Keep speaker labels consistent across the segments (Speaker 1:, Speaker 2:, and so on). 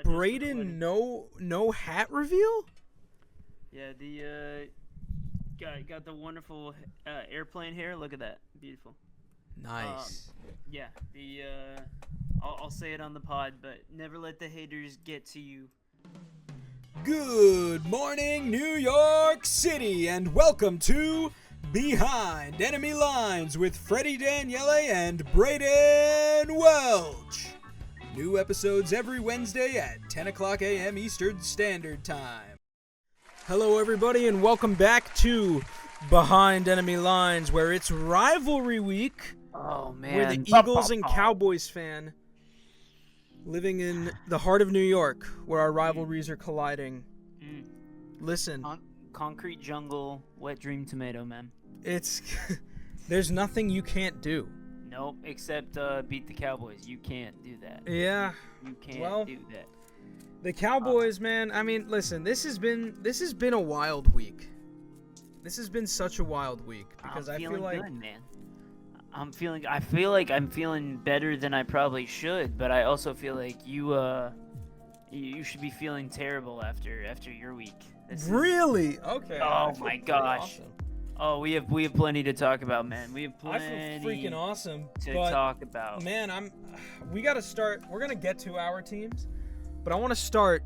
Speaker 1: Brayden, no hat reveal?
Speaker 2: Yeah, the got the wonderful airplane hair. Look at that, beautiful.
Speaker 1: Nice.
Speaker 2: Yeah, I'll say it on the pod, but never let the haters get to you.
Speaker 1: Good morning, New York City, and welcome to Behind Enemy Lines with Freddy Daniele and Brayden Welch. New episodes every Wednesday at 10 o'clock a.m. Eastern Standard Time. Hello, everybody, and welcome back to Behind Enemy Lines, where it's Rivalry Week.
Speaker 2: Oh, man.
Speaker 1: We're the Eagles and Cowboys fan living in the heart of New York, where our rivalries are colliding. Listen.
Speaker 2: Concrete jungle, wet dream tomato, man.
Speaker 1: There's nothing you can't do.
Speaker 2: Nope, except beat the Cowboys. You can't do that.
Speaker 1: Yeah.
Speaker 2: You can't do that.
Speaker 1: The Cowboys, man. I mean, listen. This has been a wild week. This has been such a wild week because I feel like,
Speaker 2: good, man. I feel like I'm feeling better than I probably should, but I also feel like you should be feeling terrible after your week.
Speaker 1: Really? Okay.
Speaker 2: Oh my gosh.
Speaker 1: Awesome.
Speaker 2: Oh, we have plenty to talk about, man. We have plenty.
Speaker 1: I feel freaking awesome
Speaker 2: to talk about.
Speaker 1: Man, we got to start. We're gonna get to our teams, but I want to start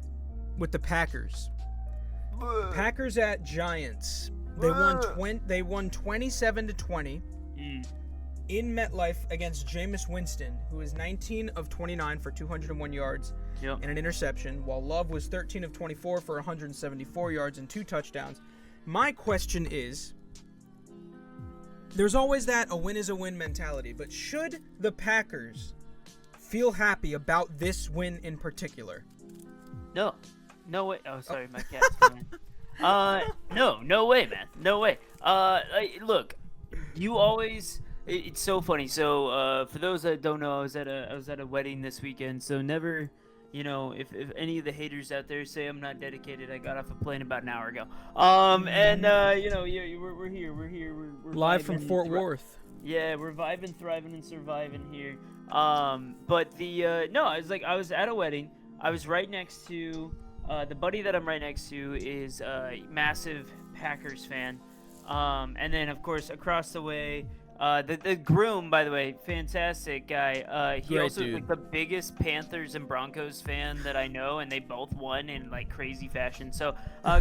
Speaker 1: with the Packers. Packers at Giants. They won 27-20 in MetLife against Jameis Winston, who is 19 of 29 for 201 yards and an interception, while Love was 13 of 24 for 174 yards and 2 touchdowns. My question is, there's always that a win is a win mentality, but should the Packers feel happy about this win in particular?
Speaker 2: No way. Oh, sorry, my cat's coming. No way, man. No way. Look, you always. It's so funny. So, for those that don't know, I was at a wedding this weekend. So never, if any of the haters out there say I'm not dedicated, I got off a plane about an hour ago. We're here. We're
Speaker 1: live from Fort Worth.
Speaker 2: Yeah, we're vibing, thriving, and surviving here. I was at a wedding. I was right next to the buddy that I'm right next to is a massive Packers fan. And then of course across the way. The groom, by the way, fantastic guy. He
Speaker 1: Great
Speaker 2: also is
Speaker 1: dude.
Speaker 2: like the biggest Panthers and Broncos fan that I know, and they both won in like crazy fashion. So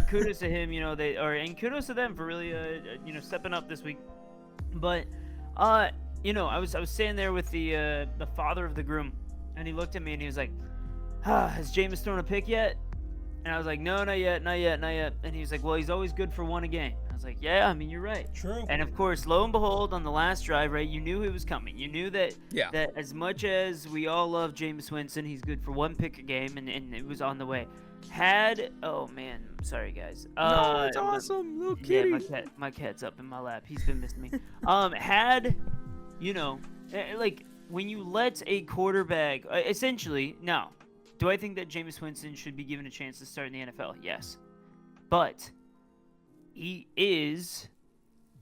Speaker 2: kudos to him, and kudos to them for really, stepping up this week. But I was standing there with the father of the groom, and he looked at me and he was like, "Has Jameis thrown a pick yet?" And I was like, "No, not yet." And he was like, "Well, he's always good for one a game." I was like, "Yeah, I mean, you're right."
Speaker 1: True.
Speaker 2: And of course, lo and behold, on the last drive, right, you knew he was coming. You knew that as much as we all love Jameis Winston, he's good for one pick a game, and it was on the way. Oh man, sorry guys.
Speaker 1: No, it's awesome, little kitty.
Speaker 2: Yeah, my cat's up in my lap. He's been missing me. Like when you let a quarterback, essentially, now, do I think that Jameis Winston should be given a chance to start in the NFL? Yes, but he is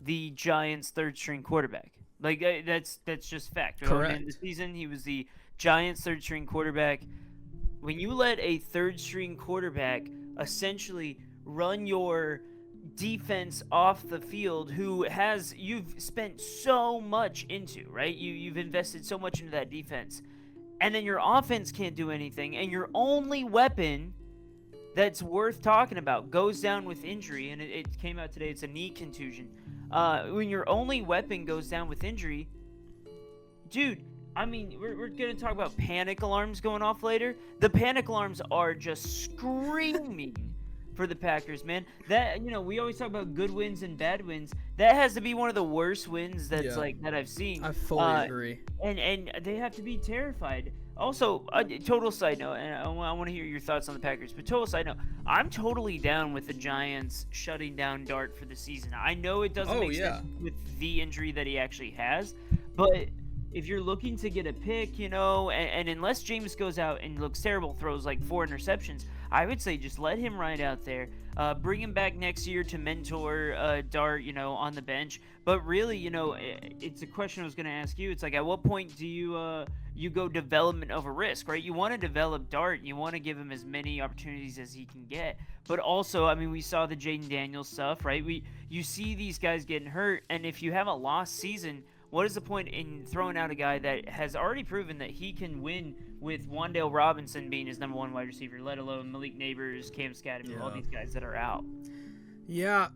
Speaker 2: the Giants' third-string quarterback. Like that's just fact.
Speaker 1: Correct.
Speaker 2: In the season, he was the Giants' third-string quarterback. When you let a third-string quarterback essentially run your defense off the field, you've spent so much into, right? You've invested so much into that defense, and then your offense can't do anything, and your only weapon that's worth talking about goes down with injury, and it came out today, it's a knee contusion. When your only weapon goes down with injury, dude, I mean, we're going to talk about panic alarms going off later. The panic alarms are just screaming for the Packers, man. That, we always talk about good wins and bad wins. That has to be one of the worst wins that I've seen.
Speaker 1: I fully agree.
Speaker 2: And they have to be terrified. Also, total side note, and I want to hear your thoughts on the Packers, but total side note, I'm totally down with the Giants shutting down Dart for the season. I know it doesn't make sense with the injury that he actually has, but if you're looking to get a pick, and unless Jameis goes out and looks terrible, throws like 4 interceptions, I would say just let him ride out there. Bring him back next year to mentor Dart, on the bench. But really, it's a question I was going to ask you. It's like, at what point do you you go development over risk, right? You want to develop Dart. You want to give him as many opportunities as he can get. But also, I mean, we saw the Jaden Daniels stuff, right? You see these guys getting hurt, and if you have a lost season, what is the point in throwing out a guy that has already proven that he can win with Wan'Dale Robinson being his number one wide receiver, let alone Malik Neighbors, Cam Scatterman, all these guys that are out?
Speaker 1: Yeah,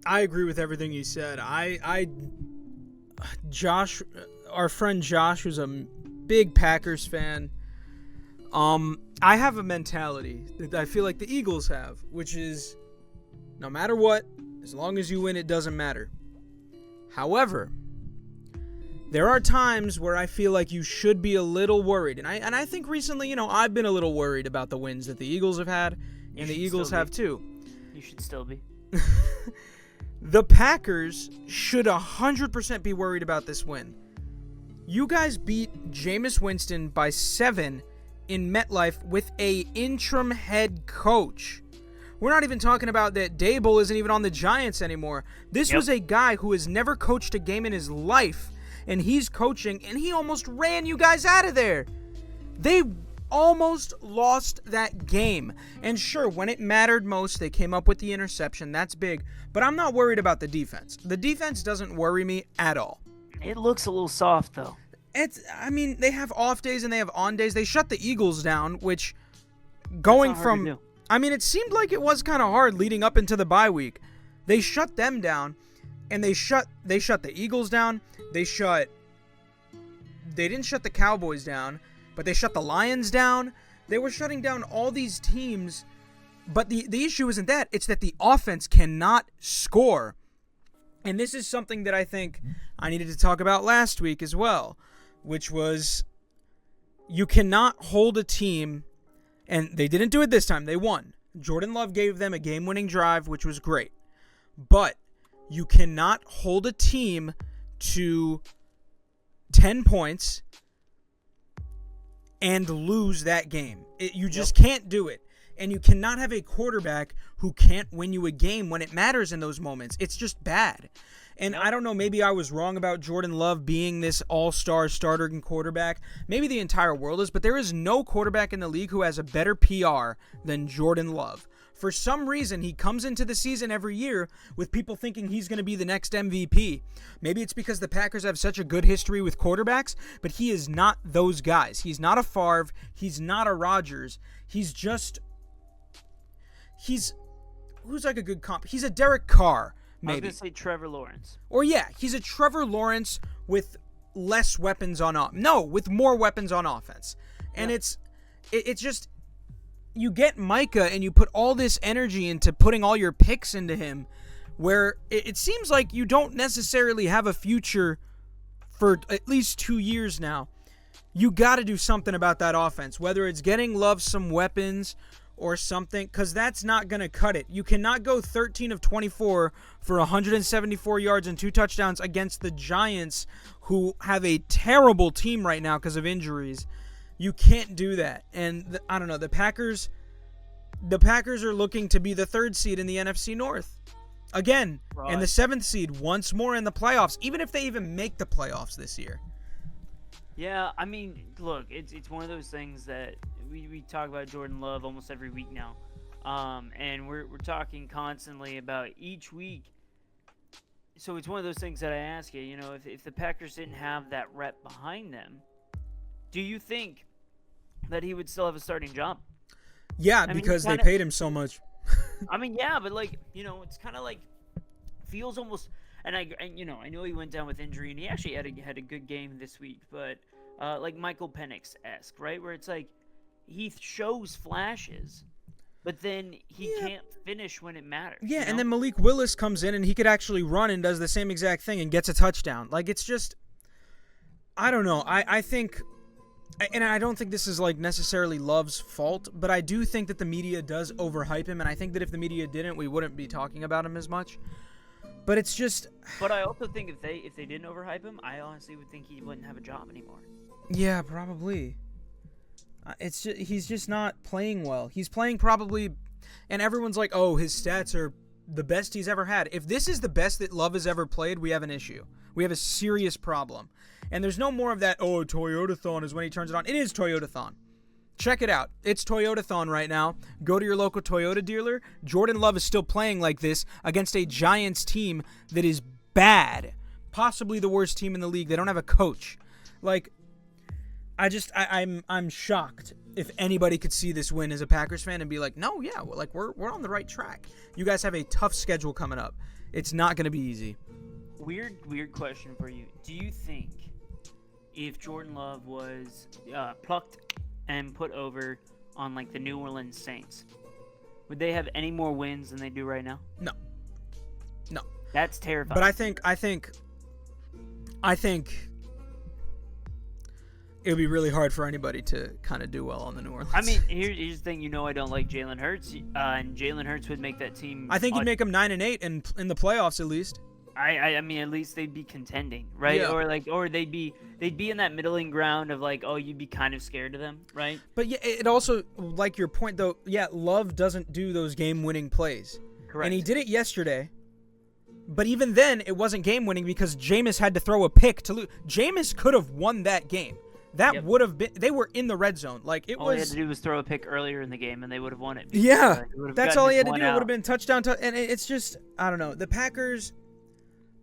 Speaker 1: I agree with everything you said. Josh, our friend Josh, who's a big Packers fan, I have a mentality that I feel like the Eagles have, which is no matter what, as long as you win, it doesn't matter. However, there are times where I feel like you should be a little worried, and I think recently, I've been a little worried about the wins that the Eagles have had, and the Eagles have too.
Speaker 2: You should still be.
Speaker 1: The Packers should 100% be worried about this win. You guys beat Jameis Winston by 7 in MetLife with a interim head coach. We're not even talking about that Dable isn't even on the Giants anymore. This was a guy who has never coached a game in his life, and he's coaching, and he almost ran you guys out of there. They almost lost that game. And sure, when it mattered most, they came up with the interception. That's big. But I'm not worried about the defense. The defense doesn't worry me at all.
Speaker 2: It looks a little soft, though.
Speaker 1: They have off days and they have on days. They shut the Eagles down, which going from... it seemed like it was kind of hard leading up into the bye week. They shut them down, and they shut the Eagles down. They didn't shut the Cowboys down, but they shut the Lions down. They were shutting down all these teams, but the issue isn't that. It's that the offense cannot score. And this is something that I think I needed to talk about last week as well, which was you cannot hold a team, and they didn't do it this time. They won. Jordan Love gave them a game-winning drive, which was great. But you cannot hold a team to 10 points and lose that game. You just can't do it. And you cannot have a quarterback who can't win you a game when it matters in those moments. It's just bad. And I don't know, maybe I was wrong about Jordan Love being this all-star starting quarterback. Maybe the entire world is, but there is no quarterback in the league who has a better PR than Jordan Love. For some reason, he comes into the season every year with people thinking he's going to be the next MVP. Maybe it's because the Packers have such a good history with quarterbacks, but he is not those guys. He's not a Favre. He's not a Rodgers. He's who's like a good comp? He's a Derek Carr, maybe.
Speaker 2: I was going to say Trevor Lawrence.
Speaker 1: Or he's a Trevor Lawrence with less weapons with more weapons on offense. And it's just, you get Micah and you put all this energy into putting all your picks into him, where it seems like you don't necessarily have a future for at least 2 years now. You got to do something about that offense, whether it's getting Love some weapons or something, because that's not going to cut it. You cannot go 13 of 24 for 174 yards and 2 touchdowns against the Giants, who have a terrible team right now because of injuries. You can't do that. And I don't know, the Packers are looking to be the 3rd seed in the NFC North. Again, and the 7th seed once more in the playoffs, even if they even make the playoffs this year.
Speaker 2: Yeah, look, it's one of those things that we talk about Jordan Love almost every week now. And we're talking constantly about each week. So it's one of those things that I ask you, if the Packers didn't have that rep behind them, do you think that he would still have a starting job?
Speaker 1: Yeah, because they paid him so much.
Speaker 2: Yeah, but it's kind of like feels almost. And I know he went down with injury, and he actually had a good game this week. But like Michael Penix-esque, right, where it's like he shows flashes, but then he can't finish when it matters.
Speaker 1: Yeah, and then Malik Willis comes in, and he could actually run and does the same exact thing and gets a touchdown. Like, it's just, I don't know. I think. And I don't think this is like necessarily Love's fault, but I do think that the media does overhype him, and I think that if the media didn't, we wouldn't be talking about him as much. But it's just.
Speaker 2: But I also think if they didn't overhype him, I honestly would think he wouldn't have a job anymore.
Speaker 1: Yeah, probably. He's just not playing well. He's playing probably, and everyone's like, "Oh, his stats are the best he's ever had." If this is the best that Love has ever played, we have an issue. We have a serious problem. And there's no more of that, oh, Toyota-thon is when he turns it on. It is Toyota-thon. Check it out. It's Toyota-thon right now. Go to your local Toyota dealer. Jordan Love is still playing like this against a Giants team that is bad. Possibly the worst team in the league. They don't have a coach. Like, I'm shocked if anybody could see this win as a Packers fan and be like, no, yeah, like we're on the right track. You guys have a tough schedule coming up. It's not going to be easy.
Speaker 2: Weird question for you. Do you think if Jordan Love was plucked and put over on like the New Orleans Saints, would they have any more wins than they do right now?
Speaker 1: No.
Speaker 2: That's terrifying.
Speaker 1: But I think it would be really hard for anybody to kind of do well on the New Orleans.
Speaker 2: I mean, here's the thing. I don't like Jalen Hurts, and Jalen Hurts would make that team.
Speaker 1: I think he'd make them 9-8 and in the playoffs at least.
Speaker 2: I mean, at least they'd be contending, right?
Speaker 1: Yeah.
Speaker 2: Or they'd be in that middling ground of like, oh, you'd be kind of scared of them, right?
Speaker 1: But yeah, it also, like your point though, yeah, Love doesn't do those game-winning plays.
Speaker 2: Correct.
Speaker 1: And he did it yesterday. But even then, it wasn't game-winning because Jameis had to throw a pick to lose. Jameis could have won that game. That would have been. They were in the red zone. Like it
Speaker 2: all
Speaker 1: was.
Speaker 2: All he had to do was throw a pick earlier in the game, and they would have won it.
Speaker 1: Yeah, that's all he had to do. It would have been touchdown. And it's just, I don't know. The Packers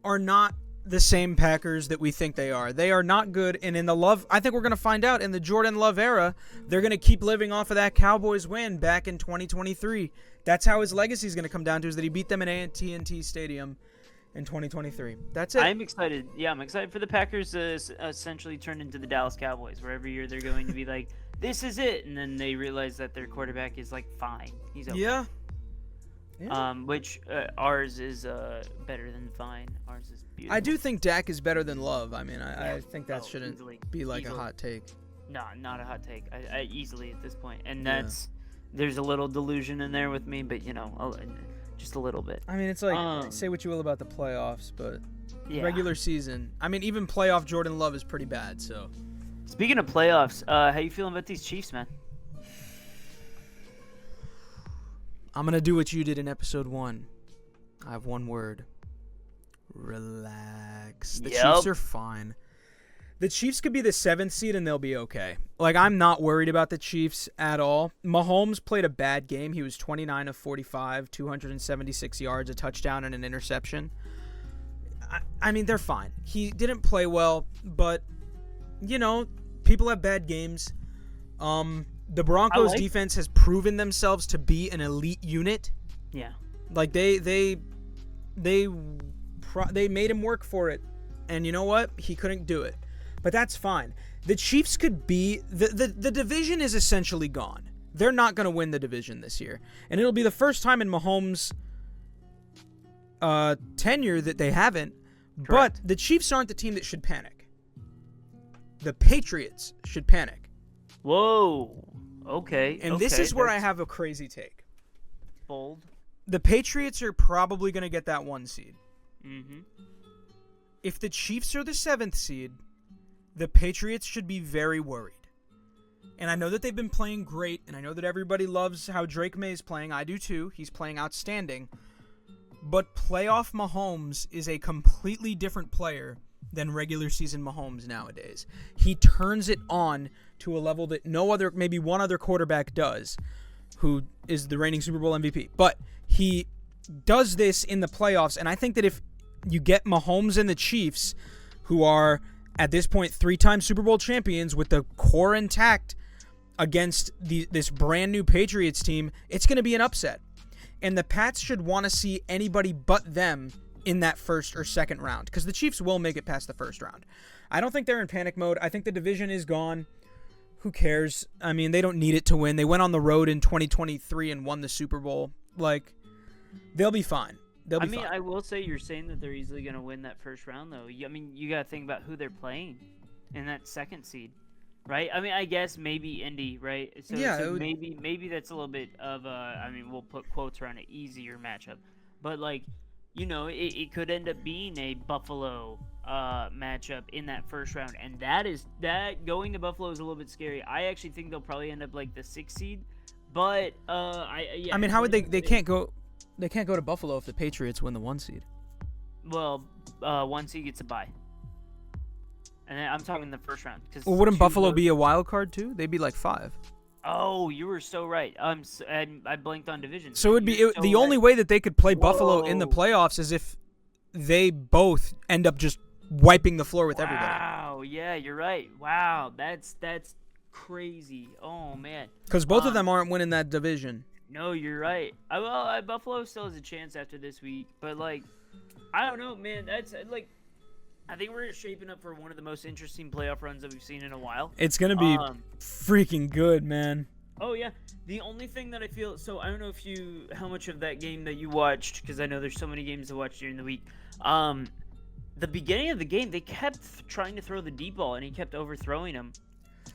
Speaker 1: are not the same Packers that we think they are. They are not good. And in the Love, I think we're going to find out in the Jordan Love era, they're going to keep living off of that Cowboys win back in 2023. That's how his legacy is going to come down to, is that he beat them in AT&T Stadium in 2023. That's it.
Speaker 2: I'm excited. Yeah, I'm excited for the Packers to essentially turn into the Dallas Cowboys, where every year they're going to be like, this is it. And then they realize that their quarterback is like, fine. He's okay.
Speaker 1: Yeah.
Speaker 2: Which ours is better than fine. Ours is beautiful.
Speaker 1: I do think Dak is better than Love. I mean, I think that shouldn't be like a hot take.
Speaker 2: No, not a hot take. I easily at this point. And there's a little delusion in there with me, but just a little bit.
Speaker 1: I mean, it's like, say what you will about the playoffs, but regular season. I mean, even playoff Jordan Love is pretty bad, so.
Speaker 2: Speaking of playoffs, how you feeling about these Chiefs, man?
Speaker 1: I'm going to do what you did in episode 1. I have one word. Relax. The Chiefs are fine. The Chiefs could be the 7th seed and they'll be okay. Like, I'm not worried about the Chiefs at all. Mahomes played a bad game. He was 29 of 45, 276 yards, a touchdown, and an interception. I mean, they're fine. He didn't play well, but, people have bad games. The Broncos defense has proven themselves to be an elite unit.
Speaker 2: Yeah.
Speaker 1: Like, they made him work for it. And you know what? He couldn't do it. But that's fine. The Chiefs could be... The division is essentially gone. They're not going to win the division this year. And it'll be the first time in Mahomes' tenure that they haven't.
Speaker 2: Correct.
Speaker 1: But the Chiefs aren't the team that should panic. The Patriots should panic.
Speaker 2: Whoa. Okay.
Speaker 1: And this is where I have a crazy take.
Speaker 2: Bold.
Speaker 1: The Patriots are probably going to get that 1 seed.
Speaker 2: Mm-hmm.
Speaker 1: If the Chiefs are the 7th seed... the Patriots should be very worried. And I know that they've been playing great, and I know that everybody loves how Drake May is playing. I do too. He's playing outstanding. But playoff Mahomes is a completely different player than regular season Mahomes nowadays. He turns it on to a level that maybe one other quarterback does, who is the reigning Super Bowl MVP. But he does this in the playoffs, and I think that if you get Mahomes and the Chiefs, who are... at this point, 3-time Super Bowl champions with the core intact against this brand new Patriots team, it's going to be an upset. And the Pats should want to see anybody but them in that first or second round, because the Chiefs will make it past the first round. I don't think they're in panic mode. I think the division is gone. Who cares? I mean, they don't need it to win. They went on the road in 2023 and won the Super Bowl. Like, they'll be fine. I mean,
Speaker 2: I will say you're saying that they're easily going to win that first round, though. I mean, you got to think about who they're playing in that 2nd seed, right? I mean, I guess maybe Indy, right? So maybe that's a little bit of a, I mean, we'll put quotes around an easier matchup. But, like, it could end up being a Buffalo matchup in that first round. And that going to Buffalo is a little bit scary. I actually think they'll probably end up like the 6th seed. But, I mean,
Speaker 1: how would they can't go... They can't go to Buffalo if the Patriots win the 1 seed.
Speaker 2: Well, 1 seed gets a bye. And then I'm talking the first round.
Speaker 1: Well, wouldn't Buffalo be a wild card too? They'd be like 5.
Speaker 2: Oh, you were so right. And I blanked on division.
Speaker 1: So it'd be the only way that they could play Buffalo in the playoffs is if they both end up just wiping the floor with everybody.
Speaker 2: Wow, yeah, you're right. Wow, that's crazy. Oh man.
Speaker 1: Because both of them aren't winning that division.
Speaker 2: No, you're right. Buffalo still has a chance after this week, but like, I don't know, man. That's like, I think we're shaping up for one of the most interesting playoff runs that we've seen in a while.
Speaker 1: It's gonna be freaking good, man.
Speaker 2: Oh yeah. The only thing that I feel, so I don't know how much of that game that you watched, because I know there's so many games to watch during the week. The beginning of the game, they kept trying to throw the deep ball, and he kept overthrowing him.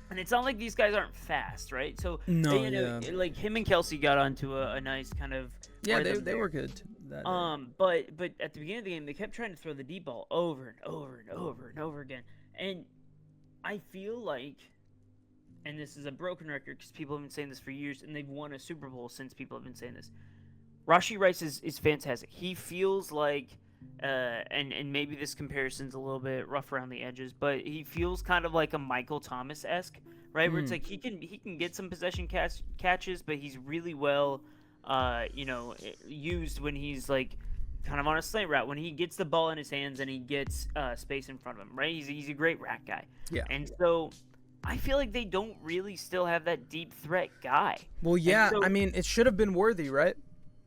Speaker 2: And it's not like these guys aren't fast, right? So like him and Kelsey got onto a nice kind of
Speaker 1: they were good.
Speaker 2: But at the beginning of the game, they kept trying to throw the deep ball over and over and over and over again. And I feel like, and this is a broken record because people have been saying this for years, and they've won a Super Bowl since people have been saying this. Rashee Rice is fantastic. He feels like, and maybe this comparison's a little bit rough around the edges, but he feels kind of like a Michael Thomas-esque, right? Where it's like he can get some possession catches, but he's really well, used when he's like kind of on a slant route, when he gets the ball in his hands and he gets space in front of him, right? He's a great rack guy. Yeah. And so I feel like they don't really still have that deep threat guy.
Speaker 1: Well, yeah, so, I mean, it should have been Worthy, right?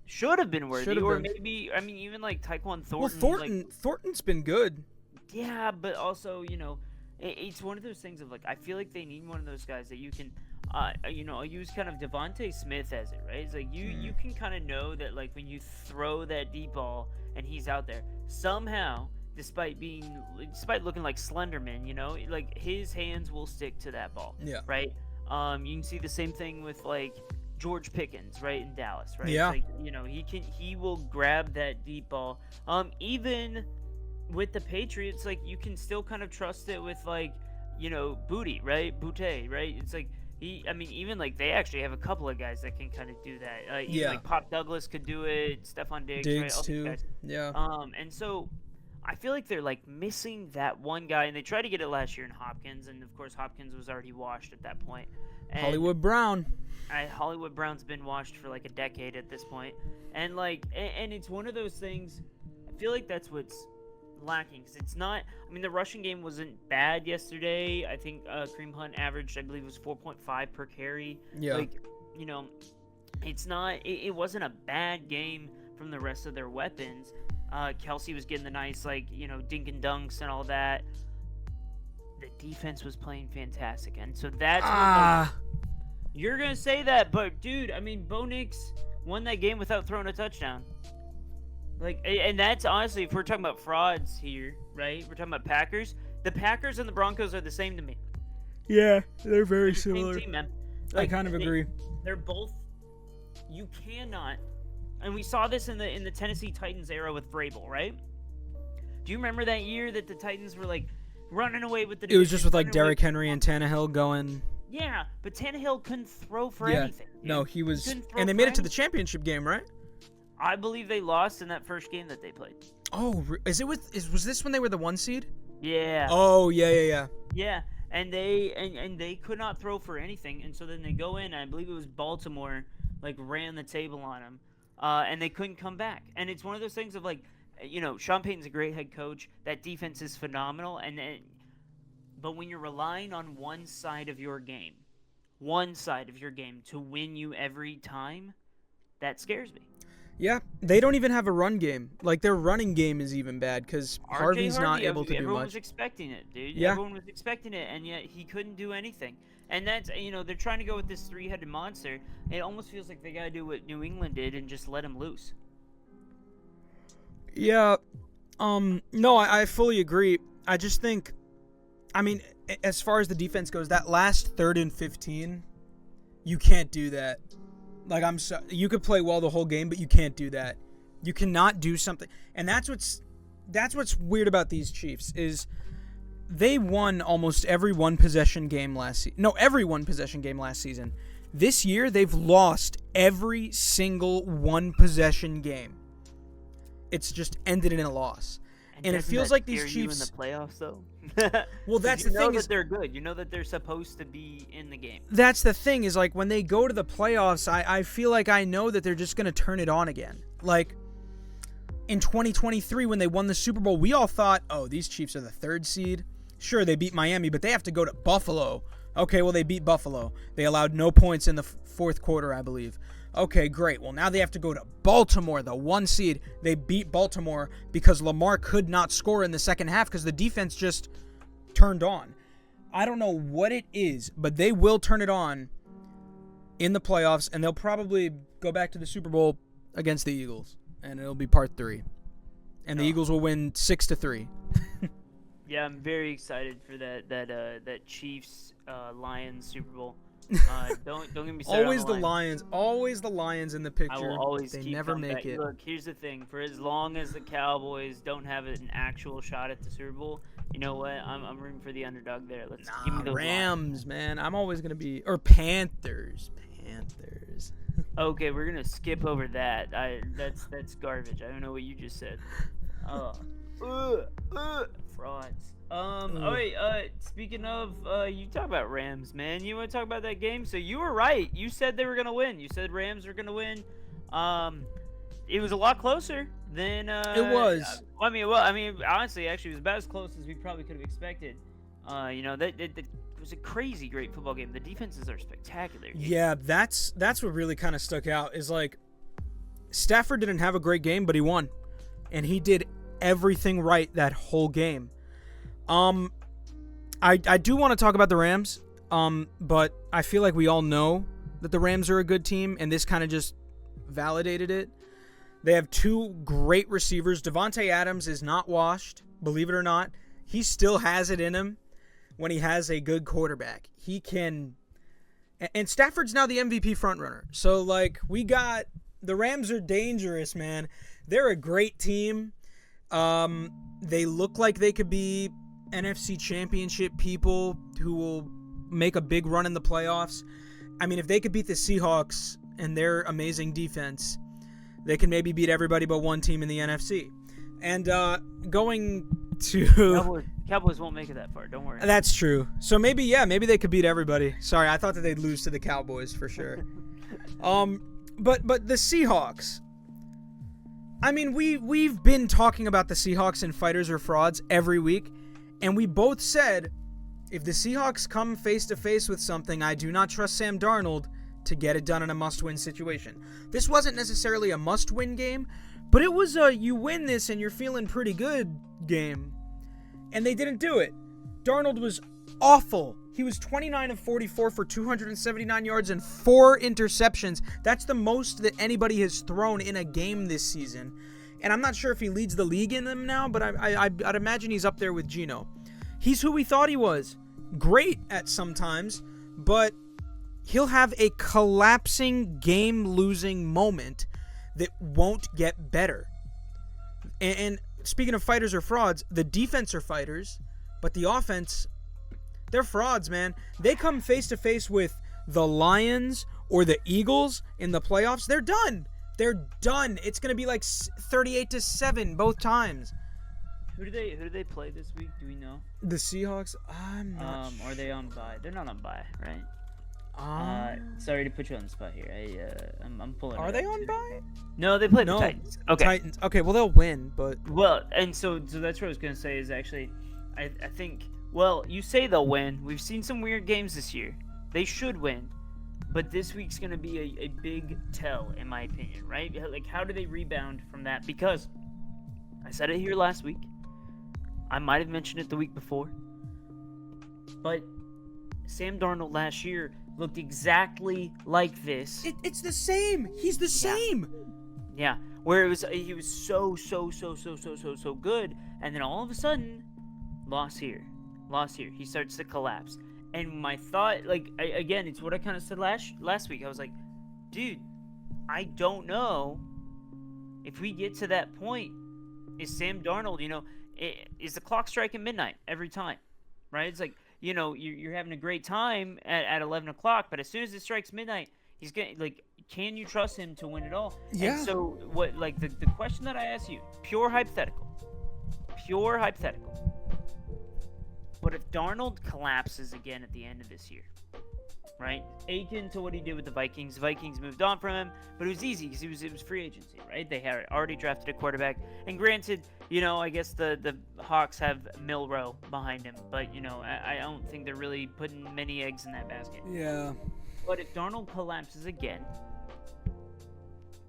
Speaker 2: Should have been Worthy, or maybe, I mean, even like Tyquan Thornton.
Speaker 1: Well, Thornton's been good.
Speaker 2: Yeah, but also, it's one of those things of like, I feel like they need one of those guys that you can, I'll use kind of Devontae Smith as it, right? It's like you can kind of know that like when you throw that deep ball and he's out there, somehow, despite looking like Slenderman, like his hands will stick to that ball. Yeah. Right? You can see the same thing with like George Pickens, right, in Dallas, right?
Speaker 1: Yeah.
Speaker 2: It's like, he will grab that deep ball. Even with the Patriots, like you can still kind of trust it with like, Booty, right? Boutte, right? It's like even like they actually have a couple of guys that can kind of do that. Like Pop Douglas could do it, Stephon Diggs, right? All
Speaker 1: too.
Speaker 2: Guys.
Speaker 1: Yeah.
Speaker 2: And so I feel like they're like missing that one guy, and they tried to get it last year in Hopkins, and of course Hopkins was already washed at that point. And
Speaker 1: Hollywood Brown.
Speaker 2: Hollywood Brown's been washed for like a decade at this point, and like, and it's one of those things. I feel like that's what's lacking, because it's not. I mean, the rushing game wasn't bad yesterday. I think Kareem Hunt averaged, I believe, it was 4.5 per carry.
Speaker 1: Yeah.
Speaker 2: Like, it's not. It wasn't a bad game from the rest of their weapons. Kelsey was getting the nice, like, dink and dunks and all that. The defense was playing fantastic, and so that's you're gonna say that, but dude, I mean, Bo Nix won that game without throwing a touchdown. Like, and that's honestly, if we're talking about frauds here, right? We're talking about Packers. The Packers and the Broncos are the same to me.
Speaker 1: Yeah, they're very similar.
Speaker 2: Same team, man. Like,
Speaker 1: I kind of agree.
Speaker 2: They're both. You cannot, and we saw this in the Tennessee Titans era with Vrabel, right? Do you remember that year that the Titans were like running away with the division?
Speaker 1: It was just with like Derrick Henry and Tannehill going.
Speaker 2: Yeah, but Tannehill couldn't throw for anything. Dude.
Speaker 1: No, he was, and they made it to the championship game, right?
Speaker 2: I believe they lost in that first game that they played.
Speaker 1: Oh, was this when they were the 1 seed?
Speaker 2: Yeah.
Speaker 1: Oh, yeah.
Speaker 2: Yeah, and they could not throw for anything, and so then they go in, and I believe it was Baltimore, like, ran the table on them, and they couldn't come back. And it's one of those things of like, Sean Payton's a great head coach. That defense is phenomenal, but when you're relying on one side of your game to win you every time, that scares me.
Speaker 1: Yeah, they don't even have a run game. Like, their running game is even bad because Harvey's not able to do much.
Speaker 2: Everyone was expecting it, dude.
Speaker 1: Yeah.
Speaker 2: Everyone was expecting it, and yet he couldn't do anything. And that's, they're trying to go with this three-headed monster. It almost feels like they got to do what New England did and just let him loose.
Speaker 1: Yeah. No, I fully agree. I just think, I mean, as far as the defense goes, that last 3rd and 15, you can't do that. Like, you could play well the whole game, but you can't do that. You cannot do something. And that's what's weird about these Chiefs is they won almost every one-possession game last season. No, every one-possession game last season. This year, they've lost every single one-possession game. It's just ended in a loss. And it feels like these
Speaker 2: Chiefs
Speaker 1: Chiefs
Speaker 2: in the playoffs, though.
Speaker 1: Well, that's the thing.
Speaker 2: You know that they're good. You know that they're supposed to be in the game.
Speaker 1: That's the thing is like when they go to the playoffs, I feel like I know that they're just gonna turn it on again. Like in 2023 when they won the Super Bowl, we all thought, oh, these Chiefs are the 3rd seed. Sure, they beat Miami, but they have to go to Buffalo. Okay, well, they beat Buffalo. They allowed no points in the 4th quarter, I believe. Okay, great. Well, now they have to go to Baltimore, the 1 seed. They beat Baltimore because Lamar could not score in the second half because the defense just turned on. I don't know what it is, but they will turn it on in the playoffs, and they'll probably go back to the Super Bowl against the Eagles, and it'll be part 3. And the Eagles will win 6-3.
Speaker 2: Yeah, I'm very excited for that Chiefs Lions Super Bowl. Don't get me started.
Speaker 1: Always the Lions in the picture.
Speaker 2: I will always
Speaker 1: they
Speaker 2: keep
Speaker 1: never
Speaker 2: them
Speaker 1: make
Speaker 2: back.
Speaker 1: it.
Speaker 2: Look, here's the thing: for as long as the Cowboys don't have an actual shot at the Super Bowl, you know what? I'm rooting for the underdog there. Let's give me the
Speaker 1: Rams, man. I'm always gonna be Panthers.
Speaker 2: Okay, we're gonna skip over that. That's garbage. I don't know what you just said. Frauds. Oh wait, speaking of, you talk about Rams, man. You want to talk about that game? So you were right. You said they were gonna win. You said Rams were gonna win. It was a lot closer than
Speaker 1: it was.
Speaker 2: I mean, honestly, actually, it was about as close as we probably could have expected. That was a crazy great football game. The defenses are spectacular.
Speaker 1: Yeah, that's what really kind of stuck out. Is like Stafford didn't have a great game, but he won, and he did everything right that whole game. I do want to talk about the Rams, but I feel like we all know that the Rams are a good team, and this kind of just validated it. They have 2 great receivers. Devontae Adams is not washed, believe it or not. He still has it in him when he has a good quarterback. He can... And Stafford's now the MVP frontrunner. So, like, the Rams are dangerous, man. They're a great team. They look like they could be NFC Championship people who will make a big run in the playoffs. I mean, if they could beat the Seahawks and their amazing defense, they can maybe beat everybody but one team in the NFC. And going to...
Speaker 2: Cowboys won't make it that far. Don't worry.
Speaker 1: That's true. So maybe they could beat everybody. Sorry, I thought that they'd lose to the Cowboys for sure. But the Seahawks... I mean, we've been talking about the Seahawks and fighters or frauds every week, and we both said, if the Seahawks come face-to-face with something, I do not trust Sam Darnold to get it done in a must-win situation. This wasn't necessarily a must-win game, but it was a you win this and you're feeling pretty good game. And they didn't do it. Darnold was awful. He was 29 of 44 for 279 yards and 4 interceptions. That's the most that anybody has thrown in a game this season. And I'm not sure if he leads the league in them now, but I'd imagine he's up there with Geno. He's who we thought he was. Great at sometimes, but he'll have a collapsing, game-losing moment that won't get better. And speaking of fighters or frauds, the defense are fighters, but the offense... They're frauds, man. They come face-to-face with the Lions or the Eagles in the playoffs. They're done. They're done. It's going to be like 38-7 both times.
Speaker 2: Who do they play this week? Do we know?
Speaker 1: The Seahawks? I'm not
Speaker 2: Are they on bye? They're not on bye, right? Sorry to put you on the spot here. I'm pulling.
Speaker 1: Are they on bye?
Speaker 2: No, they play the Titans. Okay.
Speaker 1: Titans. Okay, well they'll win, but
Speaker 2: and so that's what I was gonna say is actually, I think. Well, you say they'll win. We've seen some weird games this year. They should win, but this week's gonna be a big tell, in my opinion, right? Like, how do they rebound from that? Because I said it here last week. I might have mentioned it the week before, but Sam Darnold last year looked exactly like this.
Speaker 1: It's the same. He's the same.
Speaker 2: Yeah. Where he was so good, and then all of a sudden, lost here. He starts to collapse. And my thought, again, it's what I kind of said last week. I was like, dude, I don't know if we get to that point. Is Sam Darnold, is the clock striking midnight every time, right? It's like, you're having a great time at 11 o'clock, but as soon as it strikes midnight, he's getting, can you trust him to win it all?
Speaker 1: Yeah.
Speaker 2: And so, the question that I ask you, pure hypothetical, pure hypothetical. What if Darnold collapses again at the end of this year? Right? Akin to what he did with the Vikings. The Vikings moved on from him, but it was easy because it was free agency, right? They had already drafted a quarterback. And granted, I guess the Hawks have Milroe behind him, but, I don't think they're really putting many eggs in that basket.
Speaker 1: Yeah.
Speaker 2: But if Darnold collapses again,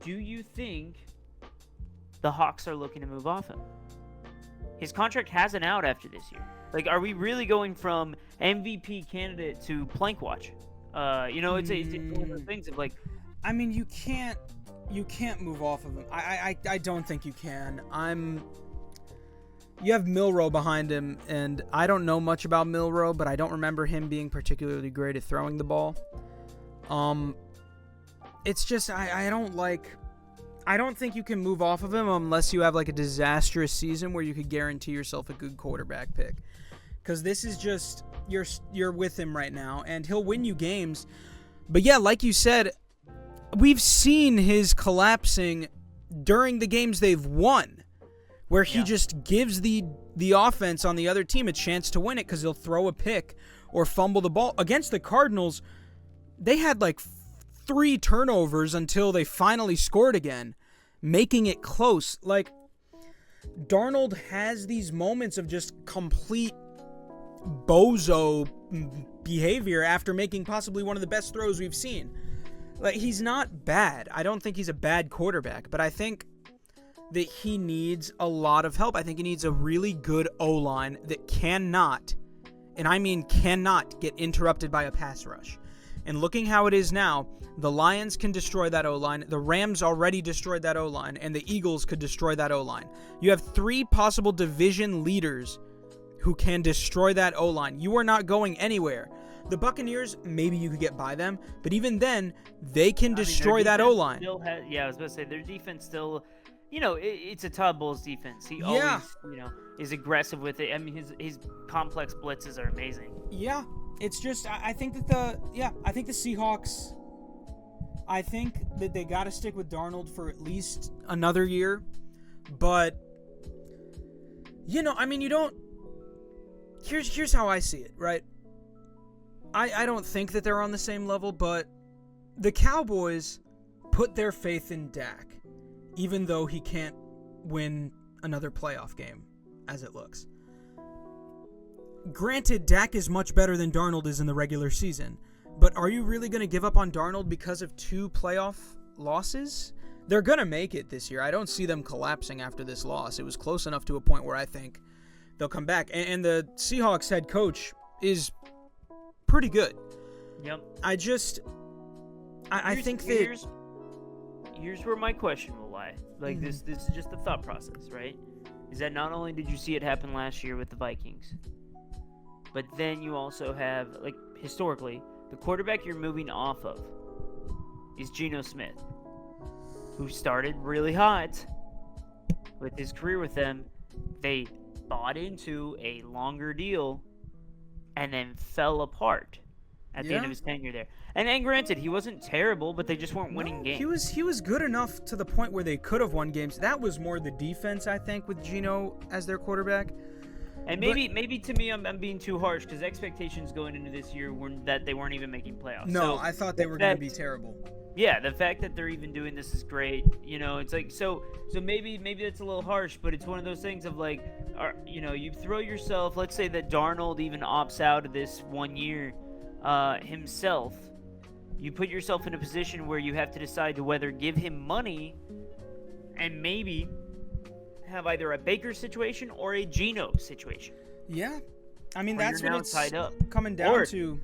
Speaker 2: do you think the Hawks are looking to move off him? His contract has an out after this year. Like, are we really going from MVP candidate to plank watch? It's one of those things of like.
Speaker 1: I mean, you can't move off of him. I don't think you can. You have Milroe behind him, and I don't know much about Milroe, but I don't remember him being particularly great at throwing the ball. It's just I don't think you can move off of him unless you have like a disastrous season where you could guarantee yourself a good quarterback pick. Because this is just, you're with him right now, and he'll win you games. But yeah, like you said, we've seen his collapsing during the games they've won, where he just gives the offense on the other team a chance to win it because he'll throw a pick or fumble the ball. Against the Cardinals, they had like 3 turnovers until they finally scored again, making it close. Like, Darnold has these moments of just complete bozo behavior after making possibly one of the best throws we've seen. Like, he's not bad. I don't think he's a bad quarterback, but I think that he needs a lot of help. I think he needs a really good O-line that cannot, and I mean cannot, get interrupted by a pass rush. And looking how it is now, the Lions can destroy that O-line, the Rams already destroyed that O-line, and the Eagles could destroy that O-line. You have 3 possible division leaders who can destroy that O-line. You are not going anywhere. The Buccaneers, maybe you could get by them, but even then, they can destroy that O-line.
Speaker 2: I was about to say, their defense still, it's a Todd Bowles defense. He always, is aggressive with it. I mean, his complex blitzes are amazing.
Speaker 1: Yeah, it's just, I think that the Seahawks, I think that they got to stick with Darnold for at least another year, but, you don't, here's how I see it, right? I don't think that they're on the same level, but the Cowboys put their faith in Dak, even though he can't win another playoff game, as it looks. Granted, Dak is much better than Darnold is in the regular season, but are you really going to give up on Darnold because of 2 playoff losses? They're going to make it this year. I don't see them collapsing after this loss. It was close enough to a point where I think they'll come back. And the Seahawks head coach is pretty good.
Speaker 2: Yep.
Speaker 1: I think that...
Speaker 2: Here's where my question will lie. Like, this is just the thought process, right? Is that not only did you see it happen last year with the Vikings, but then you also have, like, historically, the quarterback you're moving off of is Geno Smith, who started really hot with his career with them. They bought into a longer deal and then fell apart at the end of his tenure there. And granted, he wasn't terrible, but they just weren't winning games.
Speaker 1: He was good enough to the point where they could have won games. That was more the defense, I think, with Geno as their quarterback.
Speaker 2: And maybe to me, I'm being too harsh because expectations going into this year were that they weren't even making playoffs.
Speaker 1: No, I thought they were going to be terrible.
Speaker 2: Yeah, the fact that they're even doing this is great. It's like so maybe that's a little harsh, but it's one of those things of like, you throw yourself. Let's say that Darnold even opts out of this 1 year himself. You put yourself in a position where you have to decide to whether give him money and maybe have either a Baker situation or a Geno situation.
Speaker 1: Yeah, I mean that's what it's
Speaker 2: tied up.
Speaker 1: Coming down to.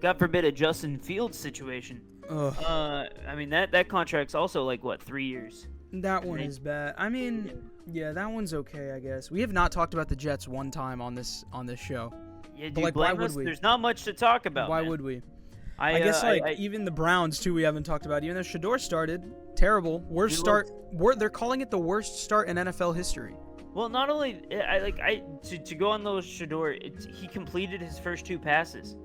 Speaker 2: God forbid a Justin Fields situation. I mean that contract's also like 3 years.
Speaker 1: That one is bad. I mean, yeah, that one's okay, I guess. We have not talked about the Jets one time on this show.
Speaker 2: Yeah, dude, why would we? There's not much to talk about.
Speaker 1: Why would we? I guess even the Browns too we haven't talked about. Even though Shador started terrible, worst start. They're calling it the worst start in NFL history.
Speaker 2: Well, not only to go on those Shador, he completed his first 2 passes,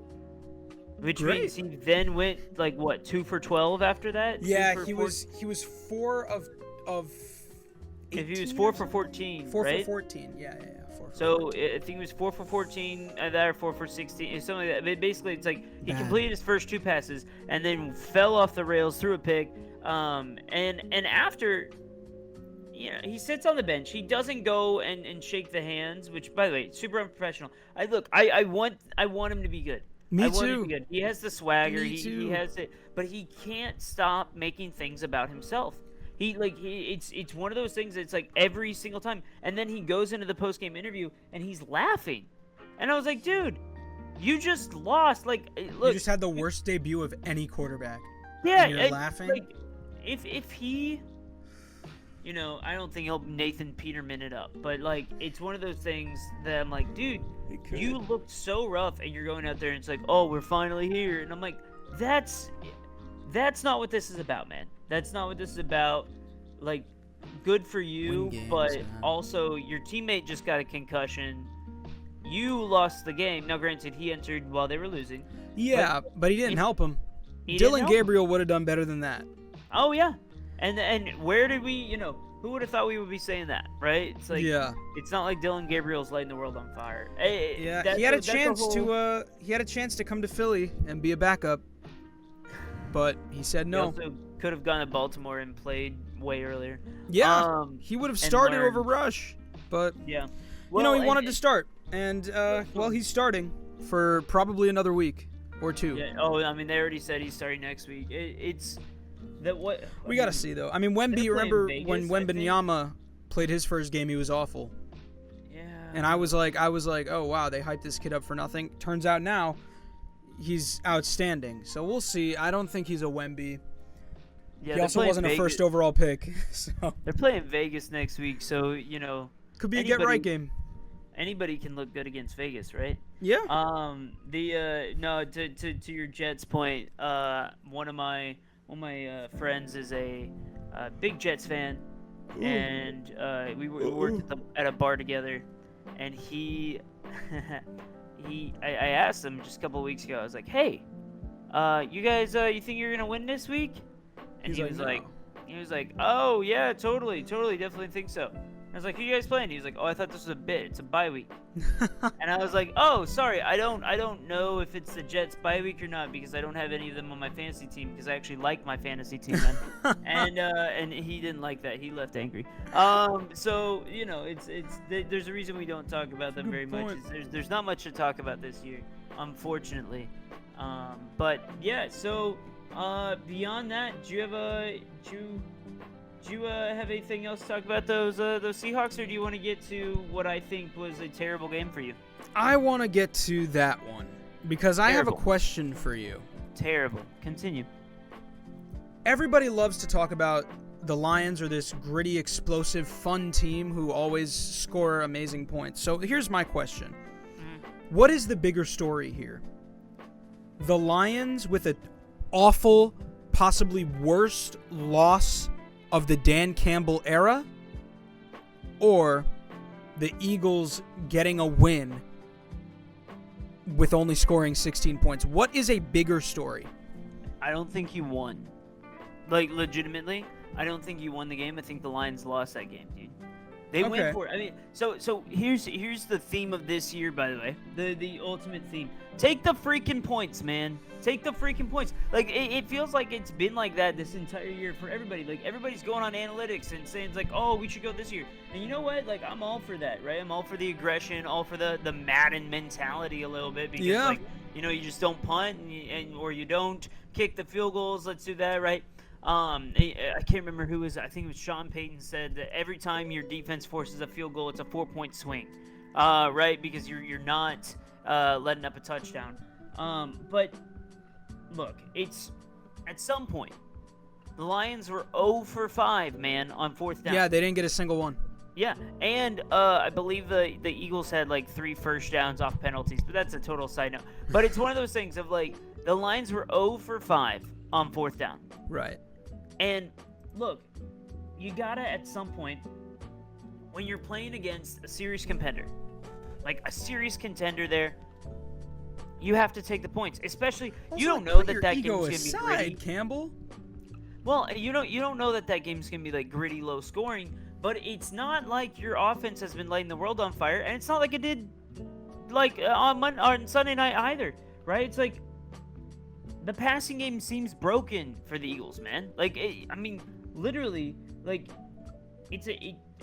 Speaker 2: which means he then went 2 for 12 after that.
Speaker 1: Yeah, he was 4 of.
Speaker 2: If he was 4 for 14,
Speaker 1: 4
Speaker 2: right?
Speaker 1: for 14, yeah.
Speaker 2: So I think it was 4 for 14, that or 4 for 16, something like that. But basically, it's like he completed his first 2 passes and then fell off the rails, threw a pick. And after, he sits on the bench. He doesn't go and shake the hands, which, by the way, super unprofessional. I want him to be good.
Speaker 1: Me
Speaker 2: I want
Speaker 1: too.
Speaker 2: him to be good. He has the swagger.
Speaker 1: Me too.
Speaker 2: He has it, but he can't stop making things about himself. It's one of those things that's like every single time. And then he goes into the post-game interview and he's laughing. And I was like, dude, you just lost. Like, look,
Speaker 1: you just had the worst debut of any quarterback.
Speaker 2: Yeah,
Speaker 1: and you're laughing.
Speaker 2: Like, if he, I don't think he'll Nathan Peterman it up, but like it's one of those things that I'm like, dude, you looked so rough, and you're going out there and it's like, oh, we're finally here, and I'm like, that's not what this is about, man. That's not what this is about. Like, good for you,
Speaker 1: games,
Speaker 2: but
Speaker 1: man.
Speaker 2: also your teammate just got a concussion. You lost the game. Now, granted, he entered while they were losing.
Speaker 1: Yeah, but he didn't help him.
Speaker 2: He didn't
Speaker 1: Dylan
Speaker 2: help
Speaker 1: Gabriel would have done better than that.
Speaker 2: Oh yeah, and where did we? Who would have thought we would be saying that, right? It's like, it's not like Dylan Gabriel's lighting the world on fire.
Speaker 1: He had a chance to come to Philly and be a backup, but he said no.
Speaker 2: He also could have gone to Baltimore and played way earlier.
Speaker 1: Yeah, he would have started over Rush, but
Speaker 2: yeah,
Speaker 1: he wanted to start, and he's starting for probably another week or 2.
Speaker 2: Yeah. Oh, I mean, they already said he's starting next week. It's that what
Speaker 1: we gotta see though. I mean, Wemby. Remember when Wembanyama played his first game? He was awful.
Speaker 2: Yeah.
Speaker 1: And I was like, oh wow, they hyped this kid up for nothing. Turns out now, he's outstanding. So we'll see. I don't think he's a Wemby.
Speaker 2: Yeah,
Speaker 1: he also wasn't a first overall pick. So
Speaker 2: they're playing Vegas next week, so
Speaker 1: could be a get right game.
Speaker 2: Anybody can look good against Vegas, right?
Speaker 1: Yeah.
Speaker 2: To your Jets point, one of my friends is a big Jets fan. Ooh. And we worked at a bar together, and I asked him just a couple of weeks ago. I was like, hey, you guys, you think you're gonna win this week? And he was like, oh yeah, totally, definitely think so. I was like, who you guys playing? He was like, oh, I thought this was a bit. It's a bye week. And I was like, oh, sorry, I don't know if it's the Jets bye week or not, because I don't have any of them on my fantasy team, because I actually like my fantasy team, man. And he didn't like that. He left angry. So there's a reason we don't talk about them very much. There's not much to talk about this year, unfortunately. But yeah, so beyond that, do you have anything else to talk about those Seahawks, or do you want to get to what I think was a terrible game for you?
Speaker 1: I want to get to that one because I have a question for you.
Speaker 2: Terrible. Continue.
Speaker 1: Everybody loves to talk about the Lions are this gritty, explosive, fun team who always score amazing points. So here's my question. What is the bigger story here? The Lions with an awful, possibly worst loss of the Dan Campbell era, or the Eagles getting a win with only scoring 16 points? What is a bigger story?
Speaker 2: I don't think you won. Like, legitimately, I don't think you won the game. I think the Lions lost that game, dude. They went for it. I mean, so here's the theme of this year, by the way. The ultimate theme. Take the freaking points, man. Take the freaking points. Like, it feels like it's been like that this entire year for everybody. Like, everybody's going on analytics and saying, it's like, oh, we should go this year. And you know what? Like, I'm all for that, right? I'm all for the aggression, all for the Madden mentality a little bit. Because, like, you just don't punt or you don't kick the field goals. Let's do that, right? I can't remember who was. I think it was Sean Payton said that every time your defense forces a field goal, it's a 4-point swing, right? Because you're not letting up a touchdown. But look, it's at some point the Lions were 0 for 5, man, on 4th down.
Speaker 1: Yeah, they didn't get a single one.
Speaker 2: Yeah, and I believe the Eagles had like 3 first downs off penalties, but that's a total side note. But it's one of those things of like the Lions were 0 for 5 on 4th down.
Speaker 1: Right.
Speaker 2: And look, you gotta at some point, when you're playing against a serious contender, like a serious contender there, you have to take the points. Especially, you don't know that game's gonna be gritty.
Speaker 1: Campbell.
Speaker 2: Well, you don't know that game's gonna be like gritty, low scoring. but it's not like your offense has been lighting the world on fire, and it's not like it did on Sunday night either, right? It's like the passing game seems broken for the Eagles, man. Like, literally, like,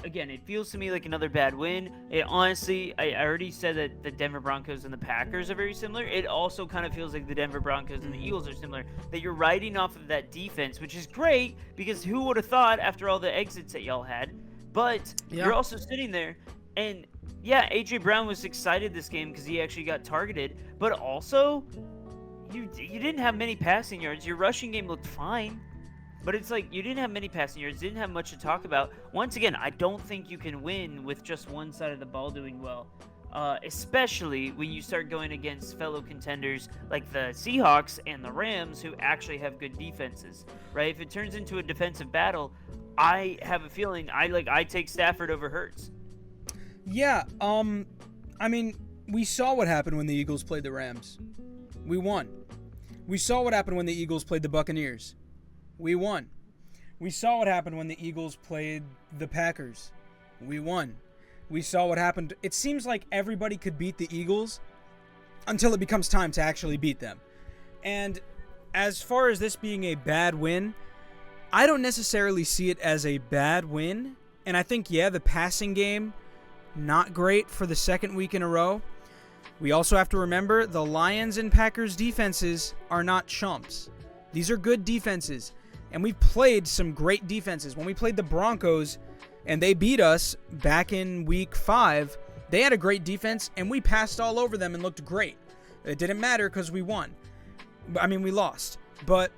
Speaker 2: again, it feels to me like another bad win. Honestly, I already said that the Denver Broncos and the Packers are very similar. It also kind of feels like the Denver Broncos and the Eagles are similar, that you're riding off of that defense, which is great, because who would have thought after all the exits that y'all had? But you're also sitting there, and yeah, A.J. Brown was excited this game because he actually got targeted, but also you didn't have many passing yards. Your rushing game looked fine. But it's like you didn't have many passing yards, didn't have much to talk about. Once again, I don't think you can win with just one side of the ball doing well, especially when you start going against fellow contenders like the Seahawks and the Rams, who actually have good defenses, right? If it turns into a defensive battle, I have a feeling I take Stafford over Hurts.
Speaker 1: Yeah, we saw what happened when the Eagles played the Rams. We won. We saw what happened when the Eagles played the Buccaneers. We won. We saw what happened when the Eagles played the Packers. We won. We saw what happened. It seems like everybody could beat the Eagles until it becomes time to actually beat them. And as far as this being a bad win, I don't necessarily see it as a bad win. And I think, the passing game, not great for the second week in a row. We also have to remember the Lions and Packers defenses are not chumps. These are good defenses. And we've played some great defenses. When we played the Broncos and they beat us back in week 5, they had a great defense and we passed all over them and looked great. It didn't matter because we won. We lost. But,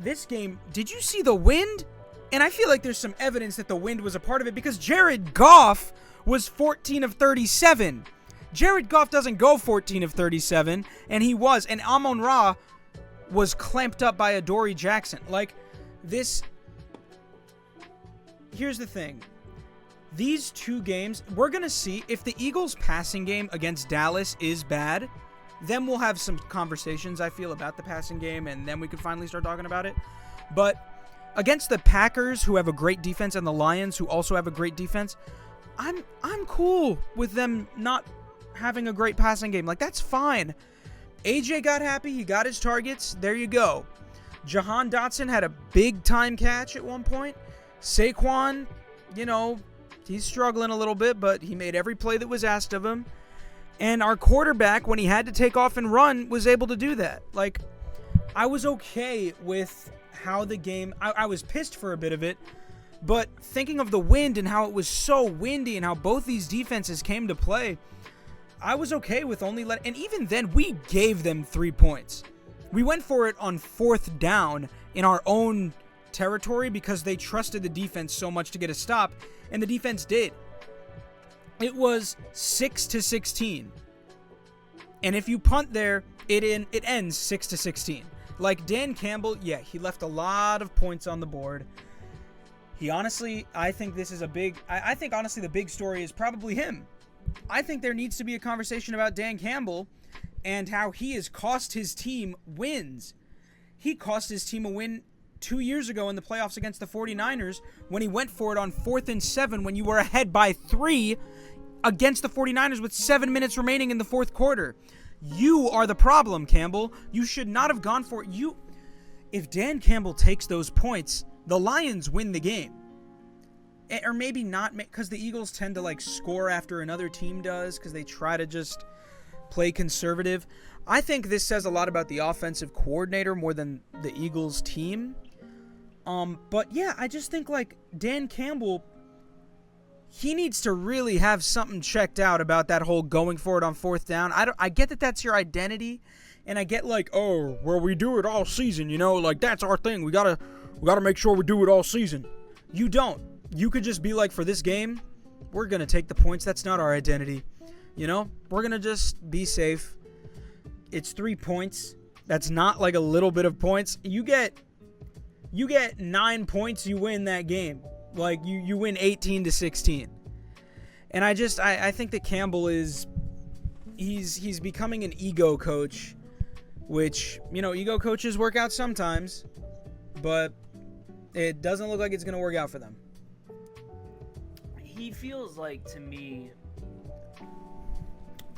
Speaker 1: this game, did you see the wind? And I feel like there's some evidence that the wind was a part of it because Jared Goff was 14 of 37. Jared Goff doesn't go 14 of 37, and he was. And Amon-Ra was clamped up by Adoree Jackson. Here's the thing. These two games, we're going to see if the Eagles' passing game against Dallas is bad, then we'll have some conversations, I feel, about the passing game, and then we can finally start talking about it. But against the Packers, who have a great defense, and the Lions, who also have a great defense, I'm cool with them not having a great passing game. That's fine. AJ got happy. He got his targets. There you go. Jahan Dotson had a big-time catch at one point. Saquon, he's struggling a little bit, but he made every play that was asked of him. And our quarterback, when he had to take off and run, was able to do that. I was okay with how the game... I was pissed for a bit of it, but thinking of the wind and how it was so windy and how both these defenses came to play... I was okay with only and even then, we gave them 3 points. We went for it on 4th down in our own territory because they trusted the defense so much to get a stop, and the defense did. It was 6-16. And if you punt there, it ends 6-16. Dan Campbell, he left a lot of points on the board. I think this is I think honestly the big story is probably him. I think there needs to be a conversation about Dan Campbell and how he has cost his team wins. He cost his team a win 2 years ago in the playoffs against the 49ers when he went for it on 4th and 7 when you were ahead by 3 against the 49ers with 7 minutes remaining in the fourth quarter. You are the problem, Campbell. You should not have gone for it. If Dan Campbell takes those points, the Lions win the game. Or maybe not, because the Eagles tend to score after another team does because they try to just play conservative. I think this says a lot about the offensive coordinator more than the Eagles team. But I just think Dan Campbell, he needs to really have something checked out about that whole going for it on 4th down. I get that that's your identity, and I get we do it all season, that's our thing. We gotta make sure we do it all season. You don't. You could just be for this game, we're going to take the points. That's not our identity. We're going to just be safe. It's 3 points. That's not a little bit of points. You get 9 points, you win that game. You win 18-16. And I think that Campbell he's becoming an ego coach, which, ego coaches work out sometimes, but it doesn't look like it's going to work out for them.
Speaker 2: he feels like, to me,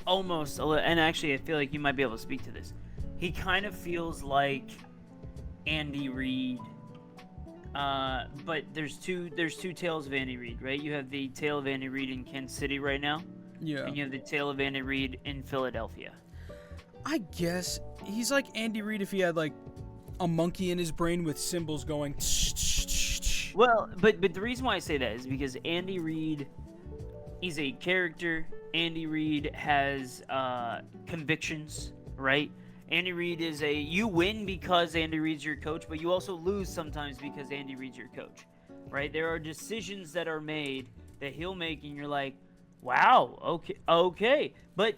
Speaker 2: almost, and actually I feel like you might be able to speak to this. He kind of feels like Andy Reid, but there's two tales of Andy Reid, right? You have the tale of Andy Reid in Kansas City right now, and you have the tale of Andy Reid in Philadelphia.
Speaker 1: I guess he's like Andy Reid if he had like a monkey in his brain with cymbals going.
Speaker 2: Well, but the reason why I say that is because Andy Reid is a character. Andy Reid has convictions, right? Andy Reid is you win because Andy Reid's your coach, but you also lose sometimes because Andy Reid's your coach, right? There are decisions that are made that he'll make, and you're like, wow, okay. But,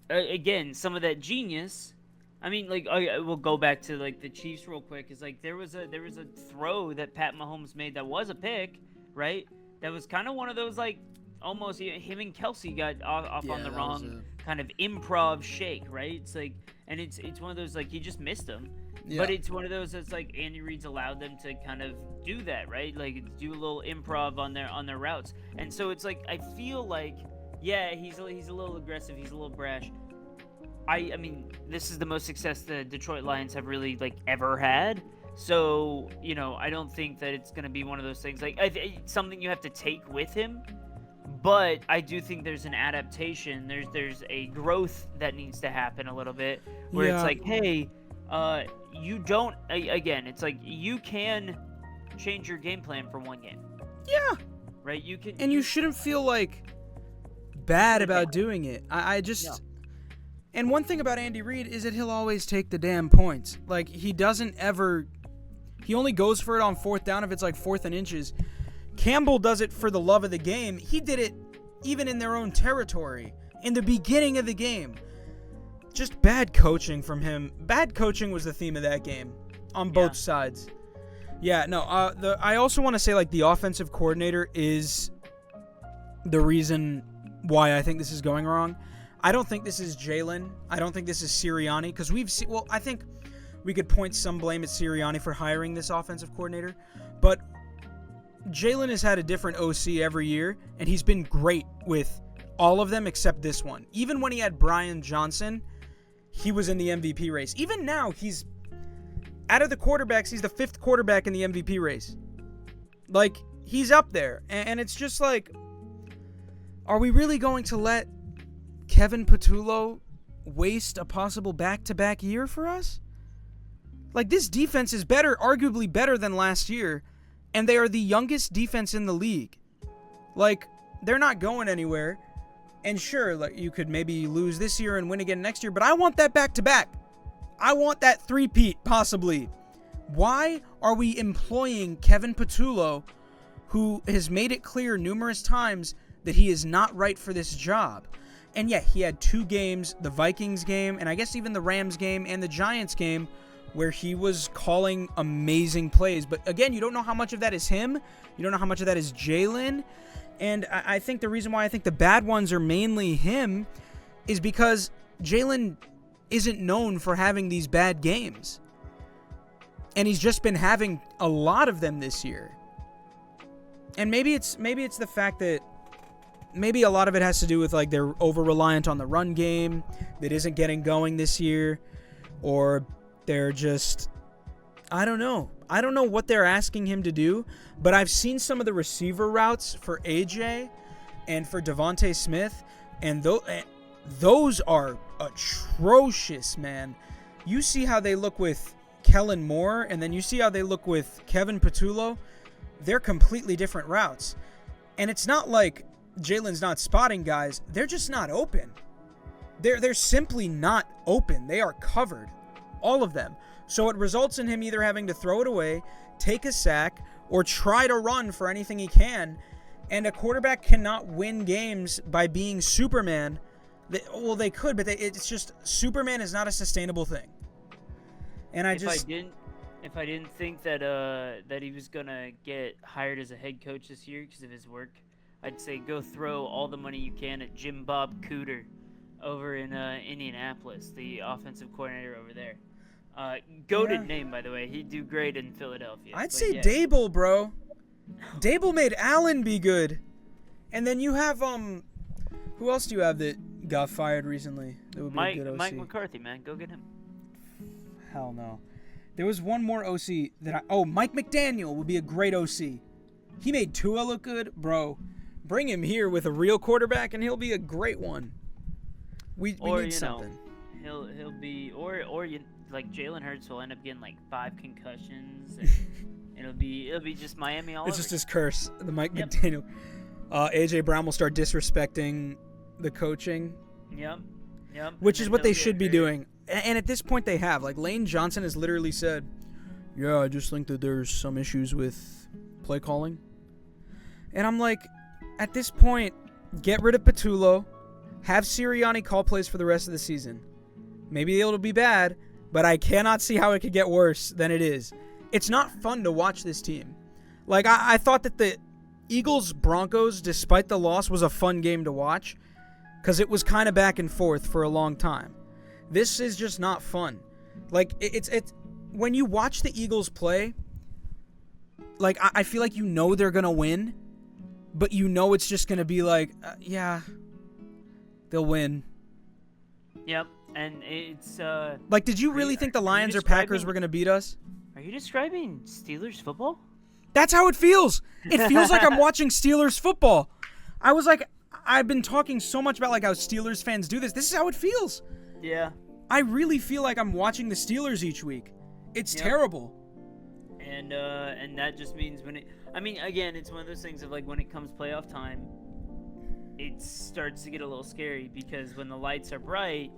Speaker 2: again, some of that genius, I mean, like, we'll go back to, like, the Chiefs real quick. Is like there was a throw that Pat Mahomes made that was a pick, right? That was kind of one of those, like, almost him and Kelsey got off on the wrong kind of improv shake, right? It's like, and it's one of those, like, he just missed them. Yeah. But it's one of those that's like Andy Reid's allowed them to kind of do that, right? Like, do a little improv on their routes. And so it's like, I feel like, yeah, he's a little aggressive, he's a little brash. I mean, this is the most success the Detroit Lions have really, like, ever had. So, I don't think that it's going to be one of those things. Like, it's something you have to take with him. But I do think there's an adaptation. There's a growth that needs to happen a little bit. Where it's like, hey, you don't... Again, it's like, you can change your game plan for one game.
Speaker 1: Yeah.
Speaker 2: Right? You can...
Speaker 1: And you shouldn't feel, like, bad about doing it. I just... No. And one thing about Andy Reid is that he'll always take the damn points. Like, he doesn't ever... He only goes for it on fourth down if it's like 4th and inches. Campbell does it for the love of the game. He did it even in their own territory in the beginning of the game. Just bad coaching from him. Bad coaching was the theme of that game on both sides. Yeah, no, I also want to say, like, the offensive coordinator is the reason why I think this is going wrong. I don't think this is Jalen. I don't think this is Sirianni, because we've seen... Well, I think we could point some blame at Sirianni for hiring this offensive coordinator, but Jalen has had a different OC every year, and he's been great with all of them except this one. Even when he had Brian Johnson, he was in the MVP race. Even now, he's... Out of the quarterbacks, he's the 5th quarterback in the MVP race. Like, he's up there, and it's just like, are we really going to let Kevin Patullo waste a possible back-to-back year for us? Like, this defense is better, arguably better than last year, and they are the youngest defense in the league. Like, they're not going anywhere. And sure, like, you could maybe lose this year and win again next year, but I want that back-to-back. I want that three-peat, possibly. Why are we employing Kevin Patullo, who has made it clear numerous times that he is not right for this job? And yeah, he had 2 games, the Vikings game, and I guess even the Rams game and the Giants game, where he was calling amazing plays. But again, you don't know how much of that is him. You don't know how much of that is Jalen. And I think the reason why I think the bad ones are mainly him is because Jalen isn't known for having these bad games. And he's just been having a lot of them this year. And maybe it's the fact that maybe a lot of it has to do with, like, they're over-reliant on the run game that isn't getting going this year. Or they're just... I don't know. I don't know what they're asking him to do. But I've seen some of the receiver routes for AJ and for Devontae Smith. And those are atrocious, man. You see how they look with Kellen Moore, and then you see how they look with Kevin Patullo. They're completely different routes. And it's not like Jalen's not spotting guys. They're just not open. They're simply not open. They are covered. All of them. So it results in him either having to throw it away, take a sack, or try to run for anything he can. And a quarterback cannot win games by being Superman. Well, they could, but it's just Superman is not a sustainable thing. And if I didn't think that he was gonna get hired as a head coach this year because of his work, I'd say go throw all the money you can at Jim Bob Cooter over in Indianapolis, the offensive coordinator over there. Goated name, by the way. He'd do great in Philadelphia. I'd say Dable, bro. Dable made Allen be good. And then you have who else do you have that got fired recently? That would be a good OC.
Speaker 2: Mike McCarthy, man, go get him.
Speaker 1: Hell no. There was one more OC that Mike McDaniel would be a great OC. He made Tua look good, bro. Bring him here with a real quarterback, and he'll be a great one. We need something.
Speaker 2: He'll be like Jalen Hurts will end up getting like 5 concussions. And it'll be just Miami all over.
Speaker 1: It's just his curse, the Mike McDaniel. AJ Brown will start disrespecting the coaching.
Speaker 2: Yep.
Speaker 1: Which is what they should be doing. And at this point they have. Like Lane Johnson has literally said, yeah, I just think that there's some issues with play calling. And I'm like, at this point, get rid of Patullo. Have Sirianni call plays for the rest of the season. Maybe it'll be bad, but I cannot see how it could get worse than it is. It's not fun to watch this team. Like, I thought that the Eagles-Broncos, despite the loss, was a fun game to watch because it was kind of back and forth for a long time. This is just not fun. Like, it's when you watch the Eagles play, like, I feel like you know they're going to win, but you know it's just going to be like, yeah, they'll win.
Speaker 2: Yep, and it's...
Speaker 1: like, did you really think the Lions or Packers were going to beat us?
Speaker 2: Are you describing Steelers football?
Speaker 1: That's how it feels. It feels like I'm watching Steelers football. I was like, I've been talking so much about like how Steelers fans do this. This is how it feels.
Speaker 2: Yeah.
Speaker 1: I really feel like I'm watching the Steelers each week. It's terrible.
Speaker 2: And that just means again, it's one of those things of like when it comes playoff time, it starts to get a little scary because when the lights are bright,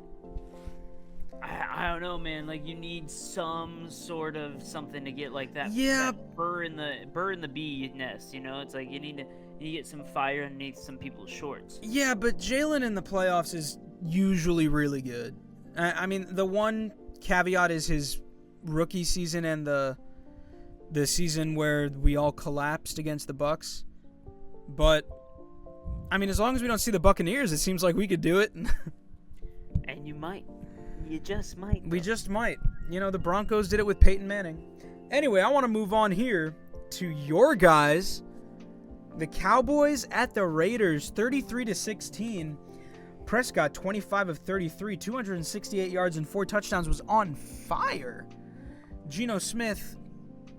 Speaker 2: I don't know, man. Like you need some sort of something to get like that.
Speaker 1: Yeah.
Speaker 2: That burr in the bee nest. You know, it's like you need to get some fire underneath some people's shorts.
Speaker 1: Yeah, but Jalen in the playoffs is usually really good. I mean, the one caveat is his rookie season and the season where we all collapsed against the Bucs. But I mean, as long as we don't see the Buccaneers, it seems like we could do it.
Speaker 2: And you might. You just might.
Speaker 1: We just might. You know, the Broncos did it with Peyton Manning. Anyway, I want to move on here to your guys. The Cowboys at the Raiders, 33-16. Prescott, 25 of 33, 268 yards and 4 touchdowns, was on fire. Geno Smith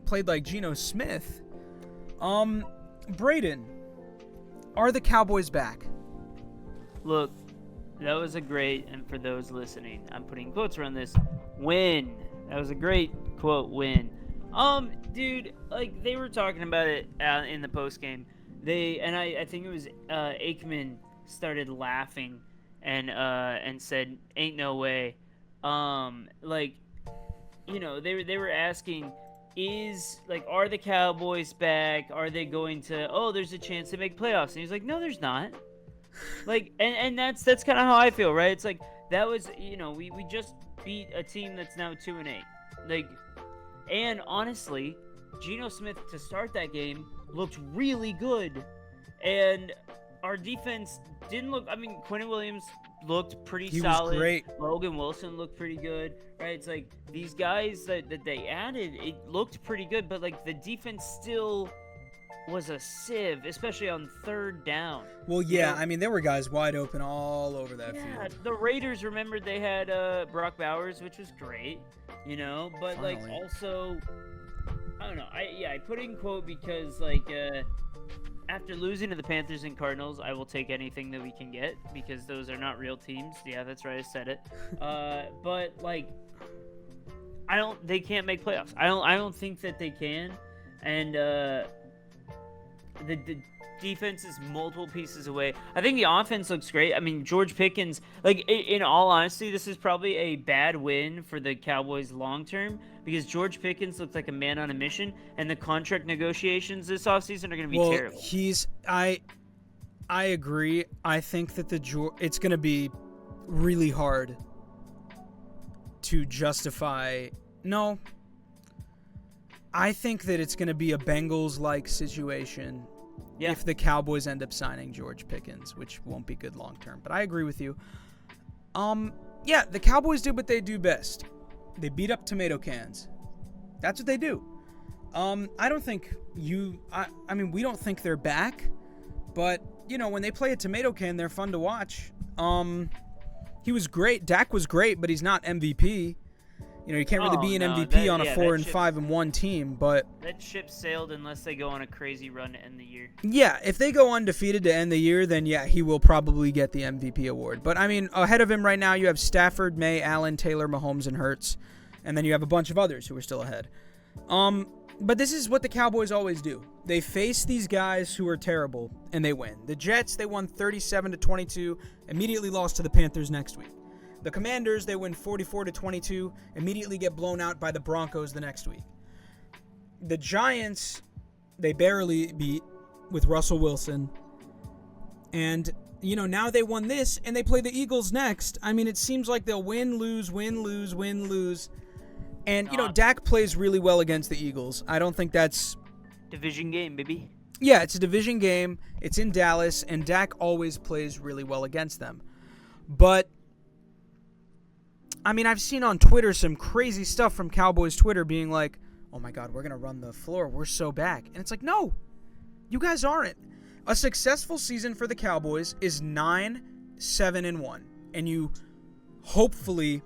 Speaker 1: played like Geno Smith. Brayden, are the Cowboys back?
Speaker 2: Look, that was a great, and for those listening, I'm putting quotes around this, win. That was a great quote, win. Dude, like, they were talking about it in the postgame. I think it was Aikman started laughing and said, ain't no way. Like, you know, they were asking, are the Cowboys back? Are they going to, there's a chance to make playoffs? And he's like, no, there's not. Like, and that's kind of how I feel, right? It's like, that was, you know, we just beat a team that's now 2-8. Like, and honestly, Geno Smith to start that game looked really good. And our defense didn't look, I mean, Quentin Williams looked pretty solid.
Speaker 1: He was great.
Speaker 2: Logan Wilson looked pretty good, right? It's like, these guys that they added, it looked pretty good, but like, the defense still was a sieve, especially on third down.
Speaker 1: Well, yeah, you know? I mean, there were guys wide open all over that field.
Speaker 2: The Raiders, remembered they had Brock Bowers, which was great, you know, but
Speaker 1: finally.
Speaker 2: Like also, I don't know. I put in quote because like after losing to the Panthers and Cardinals, I will take anything that we can get because those are not real teams. Yeah, that's right, I said it. But like, they can't make playoffs. I don't think that they can, and the defense is multiple pieces away. I think the offense looks great. I mean, George Pickens, like, in all honesty, this is probably a bad win for the Cowboys long term because George Pickens looks like a man on a mission, and the contract negotiations this offseason are going to be terrible.
Speaker 1: I agree. I think that it's going to be really hard to justify. No. I think that it's going to be a Bengals-like situation if the Cowboys end up signing George Pickens, which won't be good long-term. But I agree with you. The Cowboys did what they do best. They beat up tomato cans. That's what they do. I don't think I mean, we don't think they're back, but when they play a tomato can, they're fun to watch. He was great. Dak was great, but he's not MVP. You can't really be an MVP on a 4-5-1 team, but
Speaker 2: that ship sailed unless they go on a crazy run to end the year.
Speaker 1: Yeah, if they go undefeated to end the year, then yeah, he will probably get the MVP award. But I mean, ahead of him right now, you have Stafford, May, Allen, Taylor, Mahomes, and Hurts, and then you have a bunch of others who are still ahead. But this is what the Cowboys always do. They face these guys who are terrible, and they win. The Jets, they won 37-22, immediately lost to the Panthers next week. The Commanders, they win 44-22, immediately get blown out by the Broncos the next week. The Giants, they barely beat with Russell Wilson. And, now they won this, and they play the Eagles next. I mean, it seems like they'll win, lose, win, lose, win, lose. And, Dak plays really well against the Eagles. I don't think that's...
Speaker 2: Division game, baby.
Speaker 1: Yeah, it's a division game. It's in Dallas, and Dak always plays really well against them. But... I mean, I've seen on Twitter some crazy stuff from Cowboys Twitter being like, oh my God, we're going to run the floor. We're so back. And it's like, no, you guys aren't. A successful season for the Cowboys is 9-7-1. And you hopefully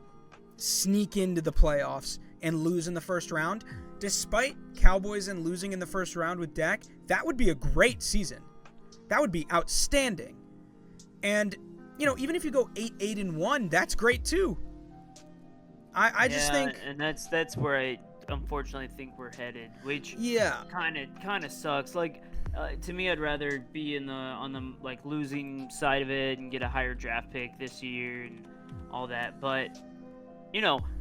Speaker 1: sneak into the playoffs and lose in the first round. Despite Cowboys and losing in the first round with Dak, that would be a great season. That would be outstanding. And, even if you go 8-1, that's great too. I just think,
Speaker 2: and that's where I unfortunately think we're headed, which kind of sucks. Like, to me, I'd rather be on the losing side of it and get a higher draft pick this year and all that. But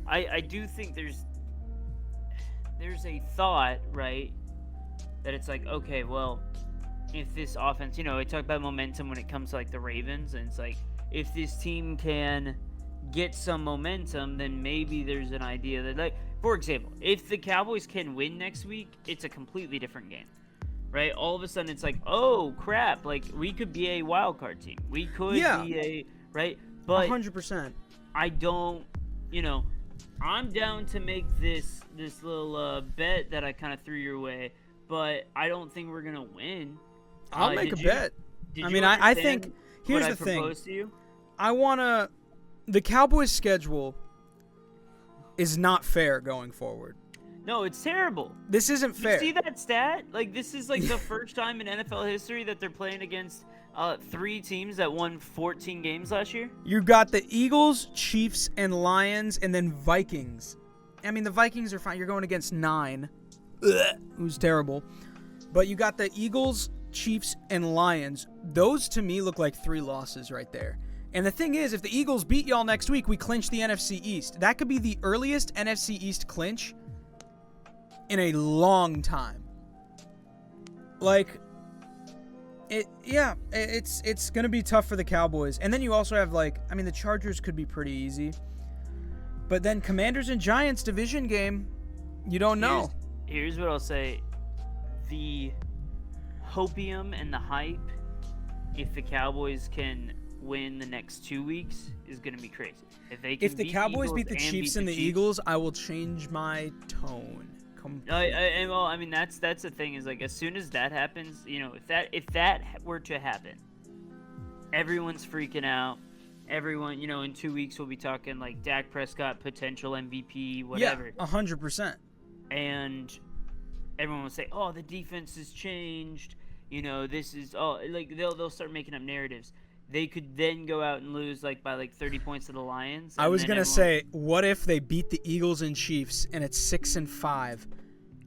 Speaker 2: I do think there's a thought, right, that it's like, okay, well, if this offense, I talk about momentum when it comes to the Ravens, and it's like, if this team can get some momentum, then maybe there's an idea that, for example, if the Cowboys can win next week, it's a completely different game, right? All of a sudden, it's like, oh crap, we could be a wild card team. We could be a right, but
Speaker 1: 100%.
Speaker 2: I don't, I'm down to make this little bet that I kind of threw your way, but I don't think we're gonna win.
Speaker 1: I'll make a bet. I think here's the thing.
Speaker 2: To you?
Speaker 1: The Cowboys' schedule is not fair going forward.
Speaker 2: No, it's terrible.
Speaker 1: This isn't fair.
Speaker 2: You see that stat? This is the first time in NFL history that they're playing against 3 teams that won 14 games last year.
Speaker 1: You got the Eagles, Chiefs, and Lions, and then Vikings. I mean, the Vikings are fine. You're going against 9, who's terrible. But you got the Eagles, Chiefs, and Lions. Those, to me, look like 3 losses right there. And the thing is, if the Eagles beat y'all next week, we clinch the NFC East. That could be the earliest NFC East clinch in a long time. It's going to be tough for the Cowboys. And then you also have, the Chargers could be pretty easy. But then Commanders and Giants division game, you don't know.
Speaker 2: Here's what I'll say. The hopium and the hype, if the Cowboys can win the next 2 weeks, is going to be crazy. If the
Speaker 1: Cowboys beat the Chiefs and the Eagles, I will change my tone.
Speaker 2: That's the thing is, as soon as that happens, if that were to happen, everyone's freaking out. Everyone, in 2 weeks we'll be talking Dak Prescott potential MVP, whatever.
Speaker 1: Yeah, 100%.
Speaker 2: And everyone will say, "Oh, the defense has changed." This is they'll start making up narratives. They could then go out and lose by 30 points to the Lions.
Speaker 1: I was gonna say, what if they beat the Eagles and Chiefs and it's 6-5,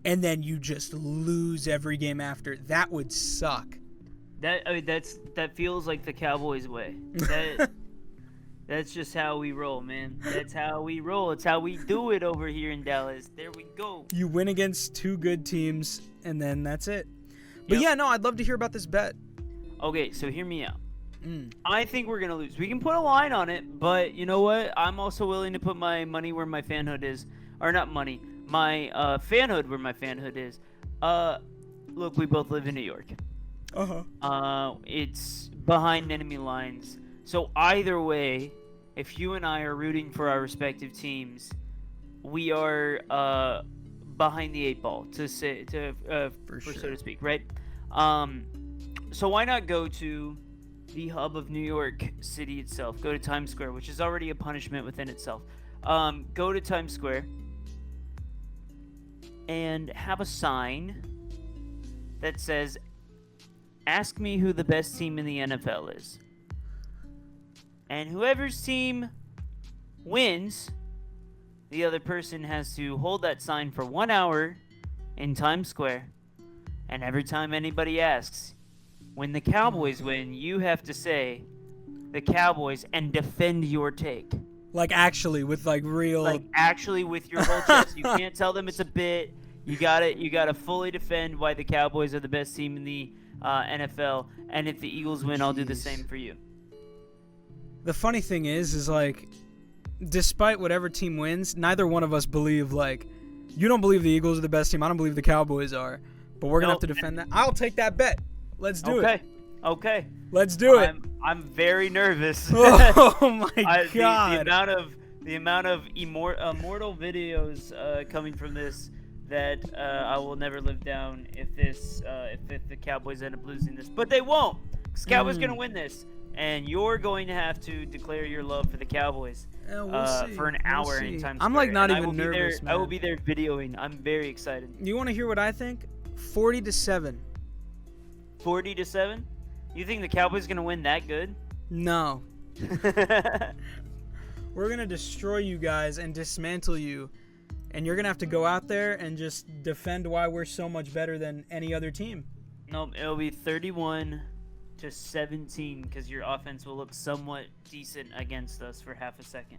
Speaker 1: and then you just lose every game after? That would suck.
Speaker 2: That feels like the Cowboys way. That's just how we roll, man. That's how we roll. It's how we do it over here in Dallas. There we go.
Speaker 1: You win against 2 good teams, and then that's it. But I'd love to hear about this bet.
Speaker 2: Okay, so hear me out. I think we're going to lose. We can put a line on it, but you know what? I'm also willing to put my money where my fanhood is. Or not money. My fanhood where my fanhood is. Look, we both live in New York. It's behind enemy lines. So either way, if you and I are rooting for our respective teams, we are behind the 8 ball, so to speak, right? So why not go to the hub of New York City itself. Go to Times Square, which is already a punishment within itself. Go to Times Square and have a sign that says, "Ask me who the best team in the NFL is." And whoever's team wins, the other person has to hold that sign for 1 hour in Times Square. And every time anybody asks, when the Cowboys win, you have to say the Cowboys and defend your take.
Speaker 1: Like actually with like real.
Speaker 2: Like actually with your whole chest. You can't tell them it's a bit. You gotta fully defend why the Cowboys are the best team in the NFL. And if the Eagles win, I'll do the same for you.
Speaker 1: The funny thing is like, despite whatever team wins, neither one of us believe, like, you don't believe the Eagles are the best team. I don't believe the Cowboys are. But we're going to have to defend that. I'll take that bet. Let's do it.
Speaker 2: Okay.
Speaker 1: Let's do it.
Speaker 2: I'm very nervous.
Speaker 1: Oh my God.
Speaker 2: The amount of immortal videos coming from this that I will never live down if the Cowboys end up losing this. But they won't. Because Cowboys going to win this. And you're going to have to declare your love for the Cowboys for an hour in Times Square.
Speaker 1: I'm like not even nervous, man.
Speaker 2: I will be there videoing. I'm very excited.
Speaker 1: You want to hear what I think? 40-7.
Speaker 2: 40-7? You think the Cowboys going to win that good?
Speaker 1: No. We're going to destroy you guys and dismantle you. And you're going to have to go out there and just defend why we're so much better than any other team.
Speaker 2: Nope, it'll be 31-17 because your offense will look somewhat decent against us for half a second.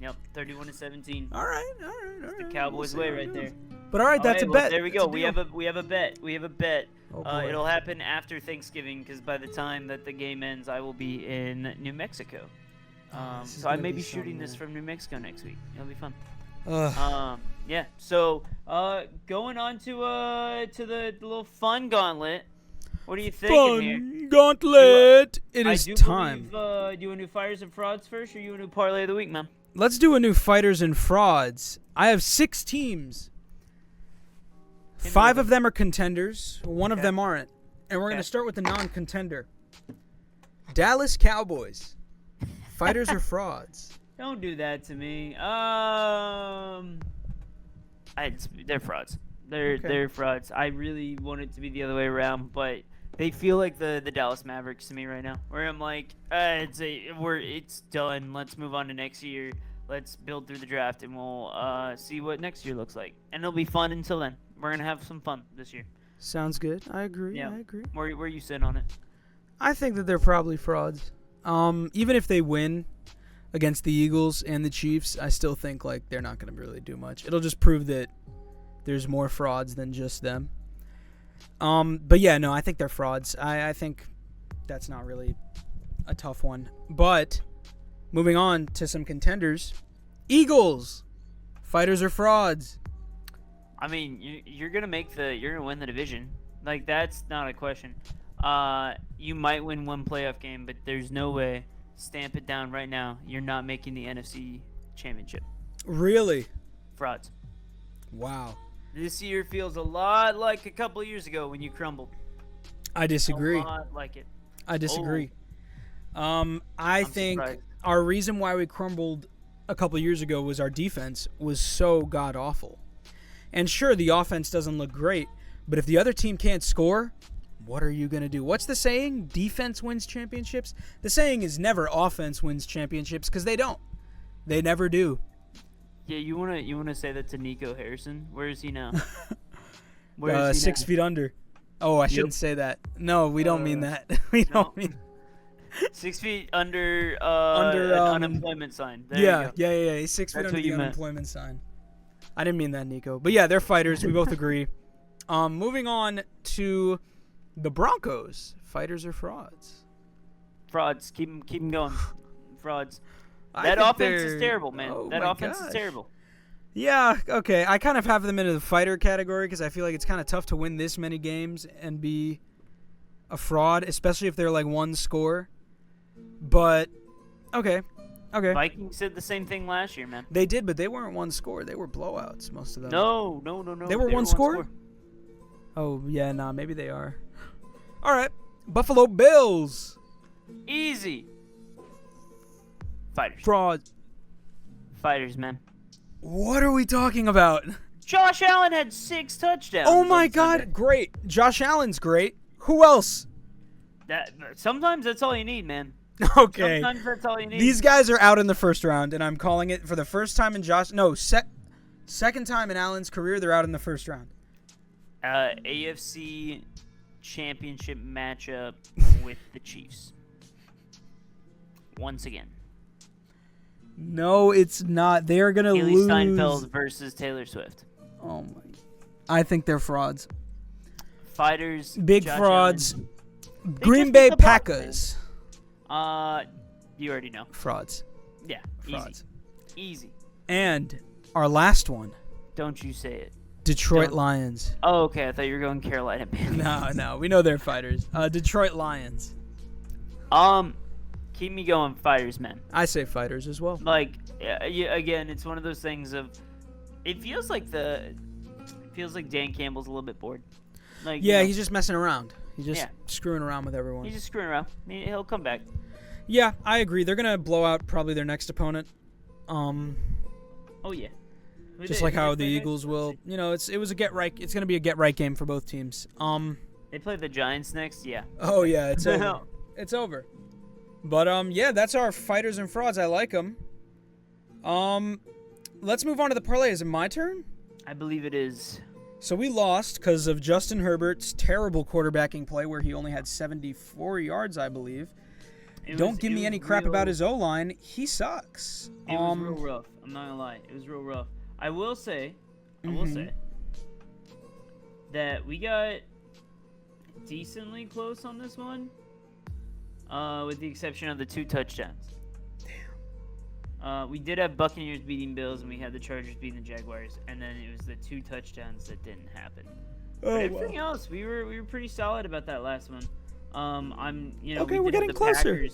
Speaker 2: Yep, 31-17.
Speaker 1: All right.
Speaker 2: The Cowboys' way right there.
Speaker 1: But all right, that's a bet.
Speaker 2: There we go. We have a bet.
Speaker 1: Oh,
Speaker 2: it'll happen after Thanksgiving because by the time that the game ends, I will be in New Mexico. So I may be shooting this from New Mexico next week. It'll be fun. Yeah. So going on to the little fun gauntlet. What are you thinking here?
Speaker 1: Fun gauntlet. It is time.
Speaker 2: Do you want to do fighters and frauds first, or you want to do parlay of the week, man?
Speaker 1: Let's do a new fighters and frauds. I have 6 teams. 5 of them are contenders. 1 of them aren't. And we're going to start with the non-contender. Dallas Cowboys. Fighters or frauds?
Speaker 2: Don't do that to me. They're frauds. They're frauds. I really want it to be the other way around, but they feel like the Dallas Mavericks to me right now. Where I'm like, it's done. Let's move on to next year. Let's build through the draft, and we'll see what next year looks like. And it'll be fun until then. We're gonna have some fun this year.
Speaker 1: Sounds good. I agree.
Speaker 2: Yeah.
Speaker 1: I agree.
Speaker 2: Where you sitting on it?
Speaker 1: I think that they're probably frauds. Even if they win against the Eagles and the Chiefs, I still think like they're not gonna really do much. It'll just prove that there's more frauds than just them. But yeah, no, I think they're frauds. I think that's not really a tough one. But moving on to some contenders. Eagles. Fighters or frauds?
Speaker 2: I mean, you're gonna win the division. Like, that's not a question. You might win one playoff game, but there's no way. Stamp it down right now. You're not making the NFC Championship.
Speaker 1: Really?
Speaker 2: Frauds.
Speaker 1: Wow.
Speaker 2: This year feels a lot like a couple of years ago when you crumbled.
Speaker 1: I disagree.
Speaker 2: A lot like it.
Speaker 1: I disagree. I think
Speaker 2: surprised.
Speaker 1: Our reason why we crumbled a couple of years ago was our defense was so god-awful. And sure, the offense doesn't look great, but if the other team can't score, what are you going to do? What's the saying? Defense wins championships? The saying is never offense wins championships because they don't. They never do.
Speaker 2: Yeah, you wanna say that to Nico Harrison? Where is he now?
Speaker 1: 6 feet under. Oh, I shouldn't say that. No, we don't mean that. We don't mean
Speaker 2: 6 feet under unemployment sign. There you go.
Speaker 1: Yeah. He's 6 feet under the unemployment sign. I didn't mean that, Nico. But yeah, they're fighters. We both agree. Moving on to the Broncos. Fighters or frauds?
Speaker 2: Frauds. Keep them going. Frauds. That offense is terrible, man.
Speaker 1: Oh
Speaker 2: that offense is terrible.
Speaker 1: Yeah, okay. I kind of have them in the fighter category because I feel like it's kind of tough to win this many games and be a fraud, especially if they're like one score. But, okay.
Speaker 2: Vikings did the same thing last year, man.
Speaker 1: They did, but they weren't one score. They were blowouts, most of them.
Speaker 2: No.
Speaker 1: They were one score? Oh, yeah, maybe they are. All right. Buffalo Bills.
Speaker 2: Easy. Fighters.
Speaker 1: Fraud.
Speaker 2: Fighters, man.
Speaker 1: What are we talking about?
Speaker 2: Josh Allen had 6 touchdowns.
Speaker 1: Oh my God,
Speaker 2: Sunday.
Speaker 1: great. Josh Allen's great. Who else?
Speaker 2: Sometimes that's all you need, man.
Speaker 1: Okay.
Speaker 2: Sometimes that's all you need.
Speaker 1: These guys are out in the first round, and I'm calling it for the first time in second time in Allen's career, they're out in the first round.
Speaker 2: AFC Championship matchup with the Chiefs. Once again.
Speaker 1: No, it's not. They are going to
Speaker 2: Haley
Speaker 1: lose.
Speaker 2: Steinfeld versus Taylor Swift.
Speaker 1: Oh my. I think they're frauds.
Speaker 2: Fighters.
Speaker 1: Big
Speaker 2: Josh
Speaker 1: frauds.
Speaker 2: Allen.
Speaker 1: Green
Speaker 2: just
Speaker 1: Bay
Speaker 2: beat the Bucs,
Speaker 1: Packers.
Speaker 2: You already know.
Speaker 1: Frauds.
Speaker 2: Yeah,
Speaker 1: Frauds.
Speaker 2: Easy.
Speaker 1: And our last one.
Speaker 2: Don't you say it.
Speaker 1: Detroit Lions.
Speaker 2: Oh, okay. I thought you were going Carolina Panthers.
Speaker 1: No. We know they're fighters. Detroit Lions.
Speaker 2: Keep me going, fighters, man.
Speaker 1: I say fighters as well.
Speaker 2: Like, again, it's one of those things of. It feels like Dan Campbell's a little bit bored. Like,
Speaker 1: Yeah, he's just messing around. He's just
Speaker 2: Yeah.
Speaker 1: screwing around with everyone.
Speaker 2: He's just screwing around. I mean, he'll come back.
Speaker 1: Yeah, I agree. They're gonna blow out probably their next opponent.
Speaker 2: Oh yeah.
Speaker 1: Just like how the Eagles will. You know, it's gonna be a get right game for both teams.
Speaker 2: They play the Giants next. Yeah.
Speaker 1: Oh yeah, it's over. It's over. But yeah, that's our fighters and frauds. I like them. Let's move on to the parlay. Is it my turn?
Speaker 2: I believe it is.
Speaker 1: So we lost because of Justin Herbert's terrible quarterbacking play, where he only had 74 yards, I believe. Don't give me any crap about his O-line. He sucks.
Speaker 2: It was real rough. I'm not gonna lie. It was real rough. I will say that we got decently close on this one, with the exception of the 2 touchdowns. Damn. We did have Buccaneers beating Bills, and we had the Chargers beating the Jaguars, and then it was the 2 touchdowns that didn't happen. But everything else, we were pretty solid about that last one.
Speaker 1: Okay, we're getting closer.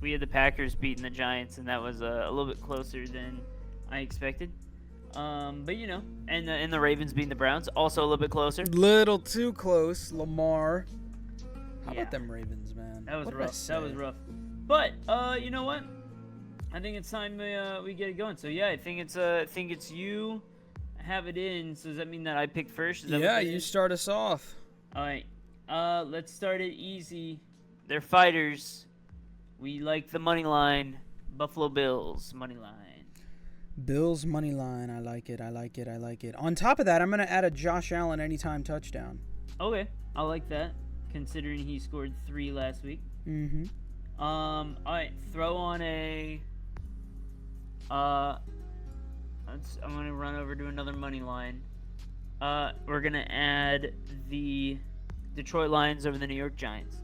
Speaker 2: We had the Packers beating the Giants, and that was a little bit closer than I expected. But and the Ravens beating the Browns, also a little bit closer.
Speaker 1: Little too close, Lamar. How about them Ravens, man?
Speaker 2: That was rough. That was rough. But you know what? I think it's time we get it going. So yeah, I think it's you have it in. So does that mean that I pick first?
Speaker 1: Yeah, you start us off.
Speaker 2: All right. Let's start it easy. They're fighters. We like the money line. Buffalo Bills money line.
Speaker 1: Bills money line. I like it. On top of that, I'm gonna add a Josh Allen anytime touchdown.
Speaker 2: Okay, I like that. Considering he scored 3 last week.
Speaker 1: Mm-hmm.
Speaker 2: All right. Throw on a. I'm gonna run over to another money line. We're gonna add the Detroit Lions over the New York Giants.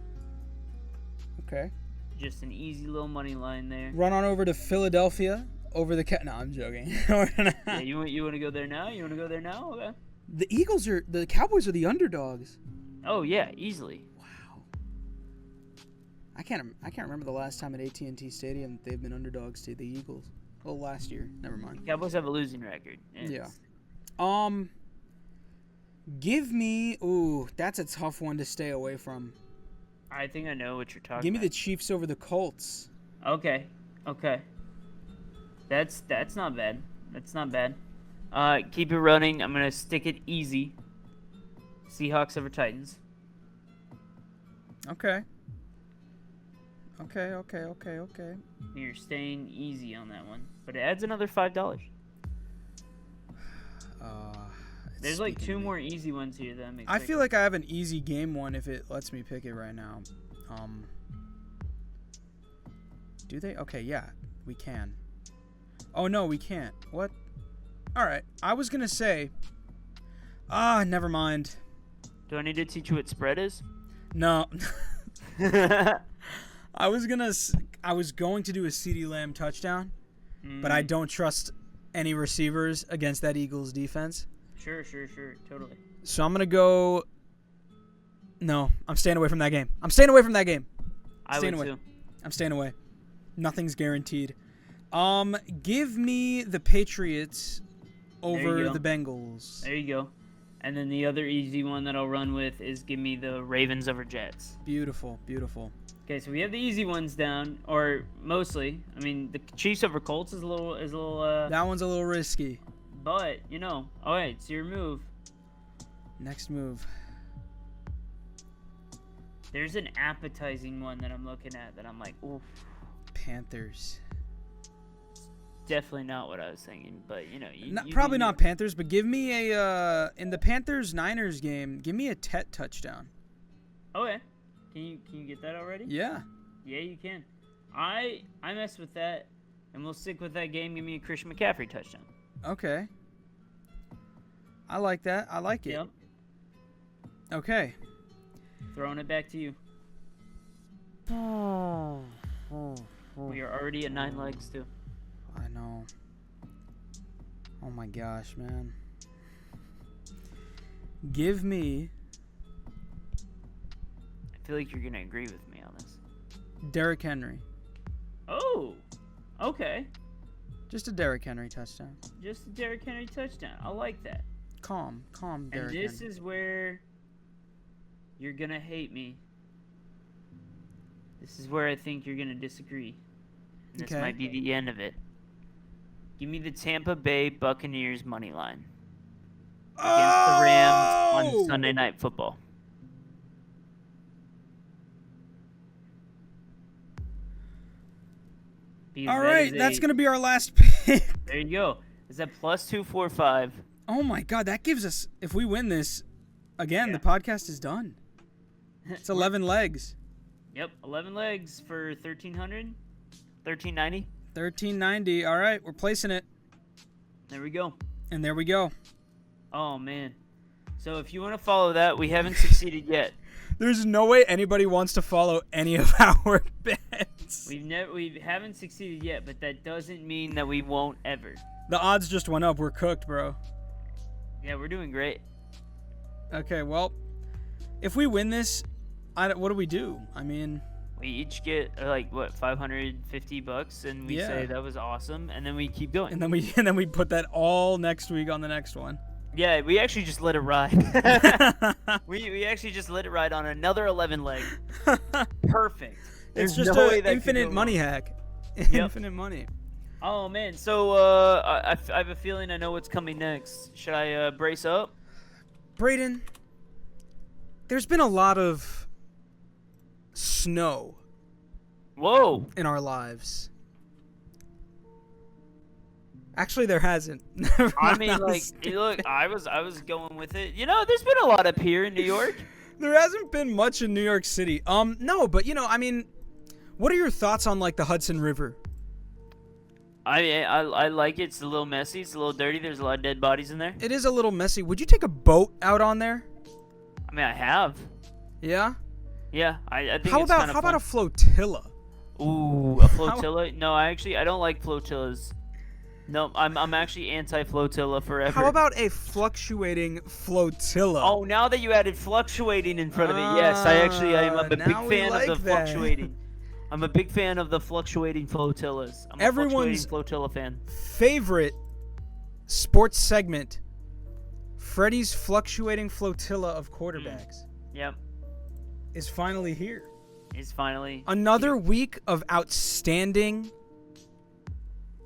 Speaker 1: Okay.
Speaker 2: Just an easy little money line there.
Speaker 1: Run on over to Philadelphia over the No, I'm joking.
Speaker 2: Yeah, you want to go there now? Okay.
Speaker 1: The Cowboys are the underdogs.
Speaker 2: Oh yeah, easily.
Speaker 1: Wow. I can't remember the last time at AT&T Stadium they've been underdogs to the Eagles. Well, last year. Never mind.
Speaker 2: Cowboys have a losing record.
Speaker 1: Yeah. Give me. Ooh, that's a tough one to stay away from.
Speaker 2: I think I know what you're talking about.
Speaker 1: Give me the Chiefs over the Colts.
Speaker 2: Okay. That's not bad. Keep it running. I'm gonna stick it easy. Seahawks over Titans.
Speaker 1: Okay.
Speaker 2: You're staying easy on that one, but it adds another $5. There's like 2 more easy ones here that I'm
Speaker 1: I feel like I have an easy game one if it lets me pick it right now. Do they? Okay, yeah, we can. Oh no, we can't. What? All right, I was gonna say. Never mind.
Speaker 2: Do I need to teach you what spread is?
Speaker 1: No. I was going to do a CeeDee Lamb touchdown, but I don't trust any receivers against that Eagles defense.
Speaker 2: Sure, totally.
Speaker 1: So I'm going to go. No, I'm staying away from that game. I would too. I'm staying away. Nothing's guaranteed. Give me the Patriots over the Bengals.
Speaker 2: There you go. And then the other easy one that I'll run with is give me the Ravens over Jets.
Speaker 1: Beautiful, beautiful.
Speaker 2: Okay, so we have the easy ones down, or mostly. I mean, the Chiefs over Colts is a little.
Speaker 1: That one's a little risky.
Speaker 2: But all right, it's your move.
Speaker 1: Next move.
Speaker 2: There's an appetizing one that I'm looking at that I'm like, oof.
Speaker 1: Panthers.
Speaker 2: Definitely not what I was thinking, but
Speaker 1: probably not Panthers, but give me a in the Panthers-Niners game, give me a Tet touchdown.
Speaker 2: Okay. Can you get that already?
Speaker 1: Yeah.
Speaker 2: Yeah, you can. I mess with that, and we'll stick with that game. Give me a Christian McCaffrey touchdown.
Speaker 1: Okay. I like that. I like it.
Speaker 2: Yep.
Speaker 1: Okay.
Speaker 2: Throwing it back to you. We are already at 9 legs, too.
Speaker 1: I know. Oh my gosh, man. Give me...
Speaker 2: I feel like you're going to agree with me on this.
Speaker 1: Derrick Henry.
Speaker 2: Oh, okay.
Speaker 1: Just a Derrick Henry touchdown.
Speaker 2: Just a Derrick Henry touchdown. I like that.
Speaker 1: Calm Derrick Henry.
Speaker 2: And this is where you're going to hate me. This is where I think you're going to disagree. And this might be the end of it. Give me the Tampa Bay Buccaneers money line against the Rams on Sunday Night Football.
Speaker 1: All right, that's going to be our last pick.
Speaker 2: There you go. Is that plus 245?
Speaker 1: Oh my God, that gives us, if we win this, again, the podcast is done. It's 11 legs.
Speaker 2: Yep, 11 legs for 1,300, 1,390.
Speaker 1: 1,390. All right, we're placing it.
Speaker 2: There we go.
Speaker 1: And there we go.
Speaker 2: Oh, man. So if you want to follow that, we haven't succeeded yet.
Speaker 1: There's no way anybody wants to follow any of our bets.
Speaker 2: We haven't succeeded yet, but that doesn't mean that we won't ever.
Speaker 1: The odds just went up. We're cooked, bro.
Speaker 2: Yeah, we're doing great.
Speaker 1: Okay, well, if we win this, what do we do? I mean...
Speaker 2: We each get, $550, and we say that was awesome, and then we keep going.
Speaker 1: And then we put that all next week on the next one.
Speaker 2: Yeah, we actually just let it ride. we actually just let it ride on another 11 leg. Perfect.
Speaker 1: It's just an infinite money hack.
Speaker 2: Yep.
Speaker 1: Infinite money.
Speaker 2: Oh, man. So I have a feeling I know what's coming next. Should I brace up?
Speaker 1: Brayden, there's been a lot of snow.
Speaker 2: Whoa.
Speaker 1: In our lives. Actually, there hasn't.
Speaker 2: I mean, look, I was going with it. There's been a lot up here in New York.
Speaker 1: There hasn't been much in New York City. No, but I mean, what are your thoughts on the Hudson River?
Speaker 2: I like it. It's a little messy. It's a little dirty. There's a lot of dead bodies in there.
Speaker 1: It is a little messy. Would you take a boat out on there?
Speaker 2: I mean, I have.
Speaker 1: Yeah.
Speaker 2: Yeah, I think.
Speaker 1: How about a flotilla?
Speaker 2: Ooh, a flotilla? No, I don't like flotillas. No, I'm actually anti-flotilla forever.
Speaker 1: How about a fluctuating flotilla?
Speaker 2: Oh, now that you added fluctuating in front of it, yes, I am a big fan of the fluctuating. I'm a big fan of the fluctuating flotillas. I'm a fluctuating flotilla fan.
Speaker 1: Favorite sports segment, Freddy's fluctuating flotilla of quarterbacks.
Speaker 2: Yep.
Speaker 1: Is finally here.
Speaker 2: Is finally
Speaker 1: another week of outstanding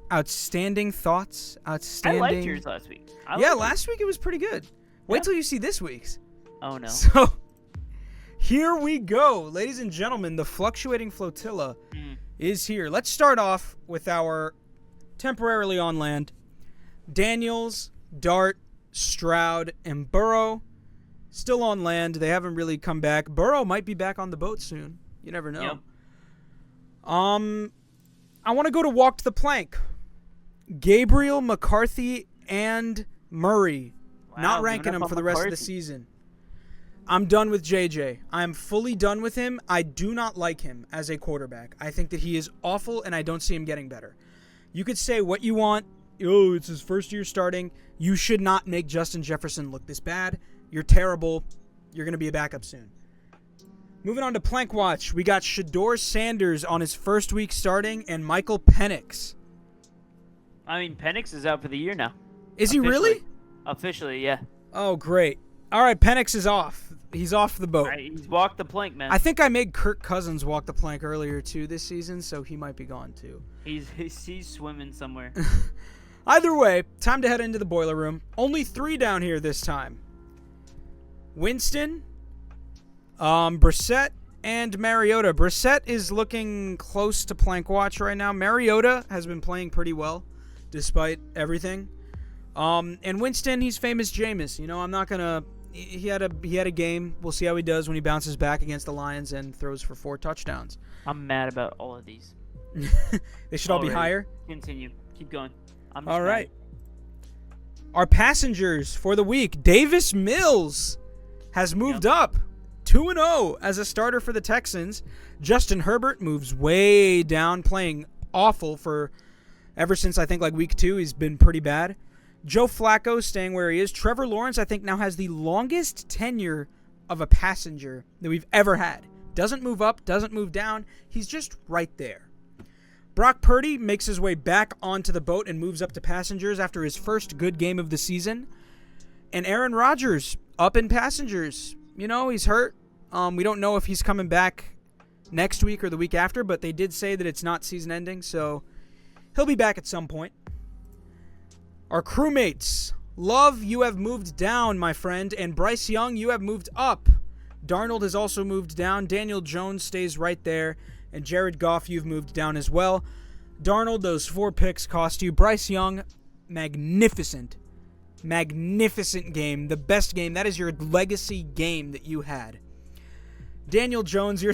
Speaker 1: thoughts. Outstanding.
Speaker 2: I liked yours last week.
Speaker 1: Last week it was pretty good. Wait till you see this week's.
Speaker 2: Oh no.
Speaker 1: So here we go, ladies and gentlemen. The fluctuating flotilla is here. Let's start off with our temporarily on land. Daniels, Dart, Stroud, and Burrow still on land. They haven't really come back. Burrow might be back on the boat soon. You never know.
Speaker 2: Yep.
Speaker 1: I want to go to walk to the plank. Gabriel, McCarthy, and Murray.
Speaker 2: Wow,
Speaker 1: not ranking him for the rest of the season. I'm done with JJ. I'm fully done with him. I do not like him as a quarterback. I think that he is awful, and I don't see him getting better. You could say what you want. Oh, it's his first year starting. You should not make Justin Jefferson look this bad. You're terrible. You're going to be a backup soon. Moving on to Plank Watch. We got Shedeur Sanders on his first week starting, and Michael Penix.
Speaker 2: I mean, Penix is out for the year now.
Speaker 1: Is he really?
Speaker 2: Officially, yeah.
Speaker 1: Oh, great. All right, Penix is off. He's off the boat.
Speaker 2: He's walked the plank, man.
Speaker 1: I think I made Kirk Cousins walk the plank earlier, too, this season, so he might be gone, too.
Speaker 2: He's swimming somewhere.
Speaker 1: Either way, time to head into the boiler room. Only 3 down here this time. Winston, Brissett, and Mariota. Brissett is looking close to plank watch right now. Mariota has been playing pretty well, despite everything. And Winston, he's famous Jameis. You know, I'm not gonna. He had a game. We'll see how he does when he bounces back against the Lions and throws for 4 touchdowns.
Speaker 2: I'm mad about all of these.
Speaker 1: They should all be higher.
Speaker 2: Continue. Keep going.
Speaker 1: All right. Our passengers for the week: Davis Mills has moved up 2-0 as a starter for the Texans. Justin Herbert moves way down, playing awful for ever since I think like week 2. He's been pretty bad. Joe Flacco staying where he is. Trevor Lawrence, I think, now has the longest tenure of a passenger that we've ever had. Doesn't move up, doesn't move down. He's just right there. Brock Purdy makes his way back onto the boat and moves up to passengers after his first good game of the season. And Aaron Rodgers up in passengers. You know, he's hurt. We don't know if he's coming back next week or the week after, but they did say that it's not season ending, so he'll be back at some point. Our crewmates: Love, you have moved down, my friend, and Bryce Young, you have moved up. Darnold has also moved down. Daniel Jones stays right there, and Jared Goff, you've moved down as well. Darnold, those 4 picks cost you. Bryce Young, magnificent game, the best game. That is your legacy game that you had. Daniel Jones, you're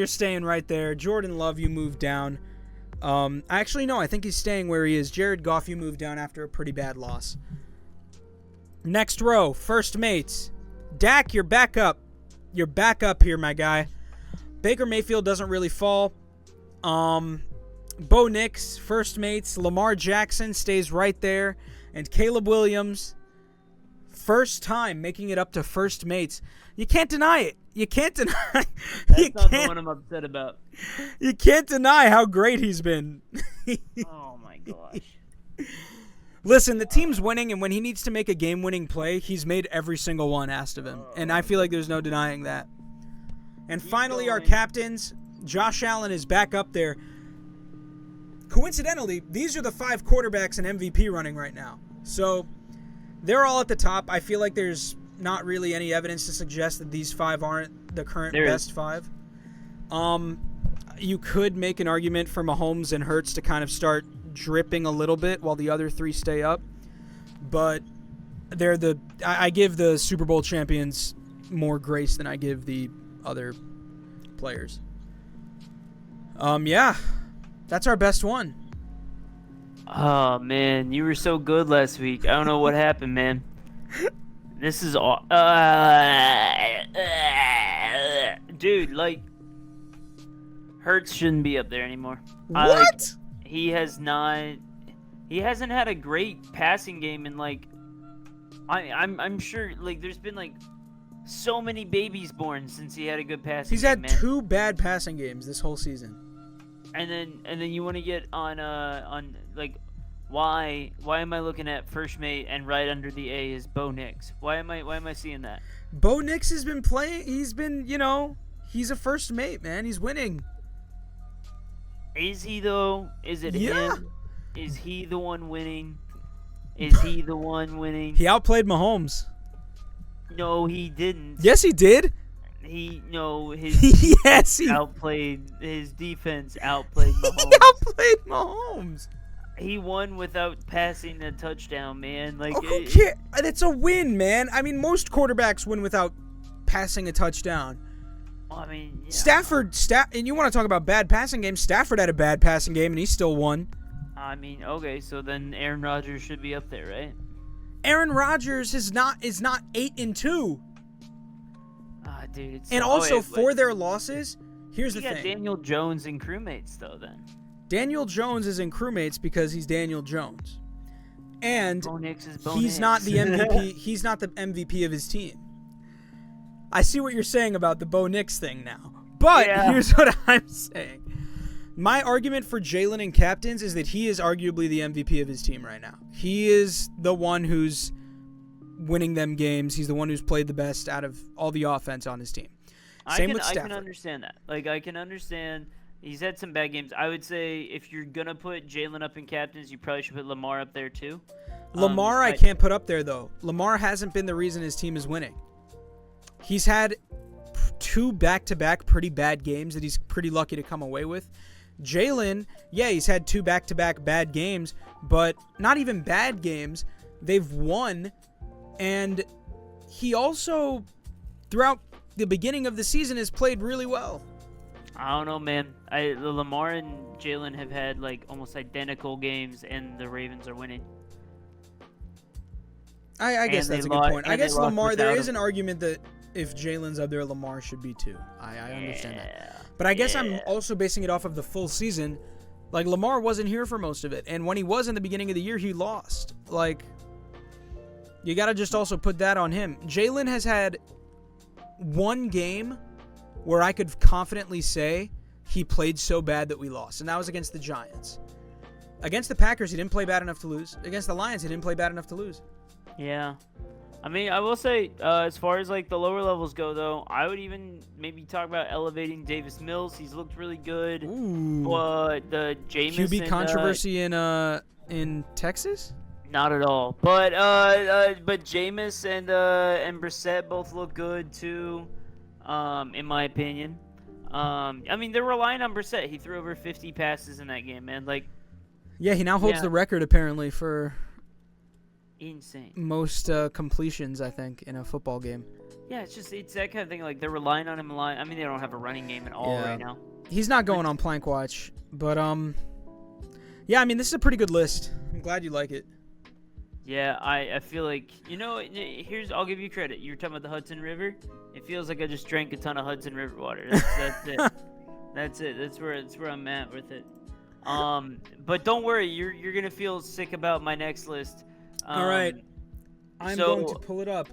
Speaker 1: staying right there. Jordan Love, you moved down. Actually, no, I think he's staying where he is. Jared Goff, you moved down after a pretty bad loss. Next row, first mates. Dak, you're back up. You're back up here, my guy. Baker Mayfield doesn't really fall. Bo Nix, first mates. Lamar Jackson stays right there. And Caleb Williams, first time making it up to first mates. You can't deny it. You can't deny.
Speaker 2: That's not the one I'm upset about.
Speaker 1: You can't deny how great he's been.
Speaker 2: Oh my gosh.
Speaker 1: Listen, the team's winning, and when he needs to make a game-winning play, he's made every single one asked of him. And I feel like there's no denying that. And finally, our captains, Josh Allen is back up there. Coincidentally, these are the 5 quarterbacks in MVP running right now. So they're all at the top. I feel like there's not really any evidence to suggest that these 5 aren't the current best 5. You could make an argument for Mahomes and Hurts to kind of start dripping a little bit while the other 3 stay up. But I give the Super Bowl champions more grace than I give the other players. Yeah, that's our best one.
Speaker 2: Oh man, you were so good last week. I don't know what happened, man. This is all. Dude, like, Hurts shouldn't be up there anymore.
Speaker 1: What?
Speaker 2: He hasn't had a great passing game in like. I'm sure like there's been like so many babies born since he had a good passing.
Speaker 1: He's
Speaker 2: game,
Speaker 1: had 2 bad passing games this whole season.
Speaker 2: And then you want to get on like. Why am I looking at first mate and right under the A is Bo Nix? Why am I seeing that?
Speaker 1: Bo Nix has been playing. He's been, he's a first mate, man. He's winning.
Speaker 2: Is he though? Is it
Speaker 1: Yeah.
Speaker 2: him? Is he the one winning? Is he the one winning?
Speaker 1: He outplayed Mahomes.
Speaker 2: No, he didn't.
Speaker 1: Yes, he did.
Speaker 2: His
Speaker 1: yes, he
Speaker 2: outplayed his defense. Outplayed Mahomes.
Speaker 1: He outplayed Mahomes.
Speaker 2: He won without passing a touchdown, man. Like,
Speaker 1: who cares? That's a win, man. I mean, most quarterbacks win without passing a touchdown.
Speaker 2: I mean, yeah.
Speaker 1: Stafford, and you want to talk about bad passing games? Stafford had a bad passing game, and he still won.
Speaker 2: I mean, okay, so then Aaron Rodgers should be up there, right?
Speaker 1: Aaron Rodgers is not 8-2.
Speaker 2: Dude.
Speaker 1: And also, for their losses, here's the thing.
Speaker 2: You got Daniel Jones and crewmates, though, then.
Speaker 1: Daniel Jones is in crewmates because he's Daniel Jones. And
Speaker 2: Bo
Speaker 1: he's
Speaker 2: Nix.
Speaker 1: not the MVP. He's not the MVP of his team. I see what you're saying about the Bo Nix thing now. But here's what I'm saying. My argument for Jalen and captains is that he is arguably the MVP of his team right now. He is the one who's winning them games. He's the one who's played the best out of all the offense on his team. Same with Stafford.
Speaker 2: I can understand that. Like, I can understand he's had some bad games. I would say if you're going to put Jalen up in captains, you probably should put Lamar up there too.
Speaker 1: Lamar I can't put up there, though. Lamar hasn't been the reason his team is winning. He's had 2 back-to-back pretty bad games that he's pretty lucky to come away with. Jalen, yeah, he's had 2 back-to-back bad games, but not even bad games. They've won, and he also, throughout the beginning of the season, has played really well.
Speaker 2: I don't know, man. Lamar and Jalen have had like almost identical games, and the Ravens are winning.
Speaker 1: I guess that's a good point. I guess Lamar, there is an argument that if Jalen's up there, Lamar should be too. I understand that. But I guess I'm also basing it off of the full season. Like, Lamar wasn't here for most of it, and when he was in the beginning of the year, he lost. Like, you got to just also put that on him. Jalen has had 1 game where I could confidently say he played so bad that we lost, and that was against the Giants. Against the Packers, he didn't play bad enough to lose. Against the Lions, he didn't play bad enough to lose.
Speaker 2: Yeah. I mean, I will say, as far as like the lower levels go, though, I would even maybe talk about elevating Davis Mills. He's looked really good.
Speaker 1: Ooh.
Speaker 2: The Jameis
Speaker 1: QB controversy in Texas?
Speaker 2: Not at all. But Jameis and Brissett both look good too, in my opinion. I mean, they're relying on Brissett. He threw over 50 passes in that game, man. Like,
Speaker 1: yeah, he now holds the record apparently for
Speaker 2: insane
Speaker 1: most completions, I think, in a football game.
Speaker 2: Yeah, it's that kind of thing. Like, they're relying on him a lot. I mean, they don't have a running game at all right now.
Speaker 1: He's not going on Plank Watch, but yeah, I mean, this is a pretty good list. I'm glad you like it.
Speaker 2: Yeah, I feel like, I'll give you credit. You were talking about the Hudson River. It feels like I just drank a ton of Hudson River water. That's it. That's it. That's where I'm at with it. But don't worry, you're gonna feel sick about my next list.
Speaker 1: All right, I'm going to pull it up.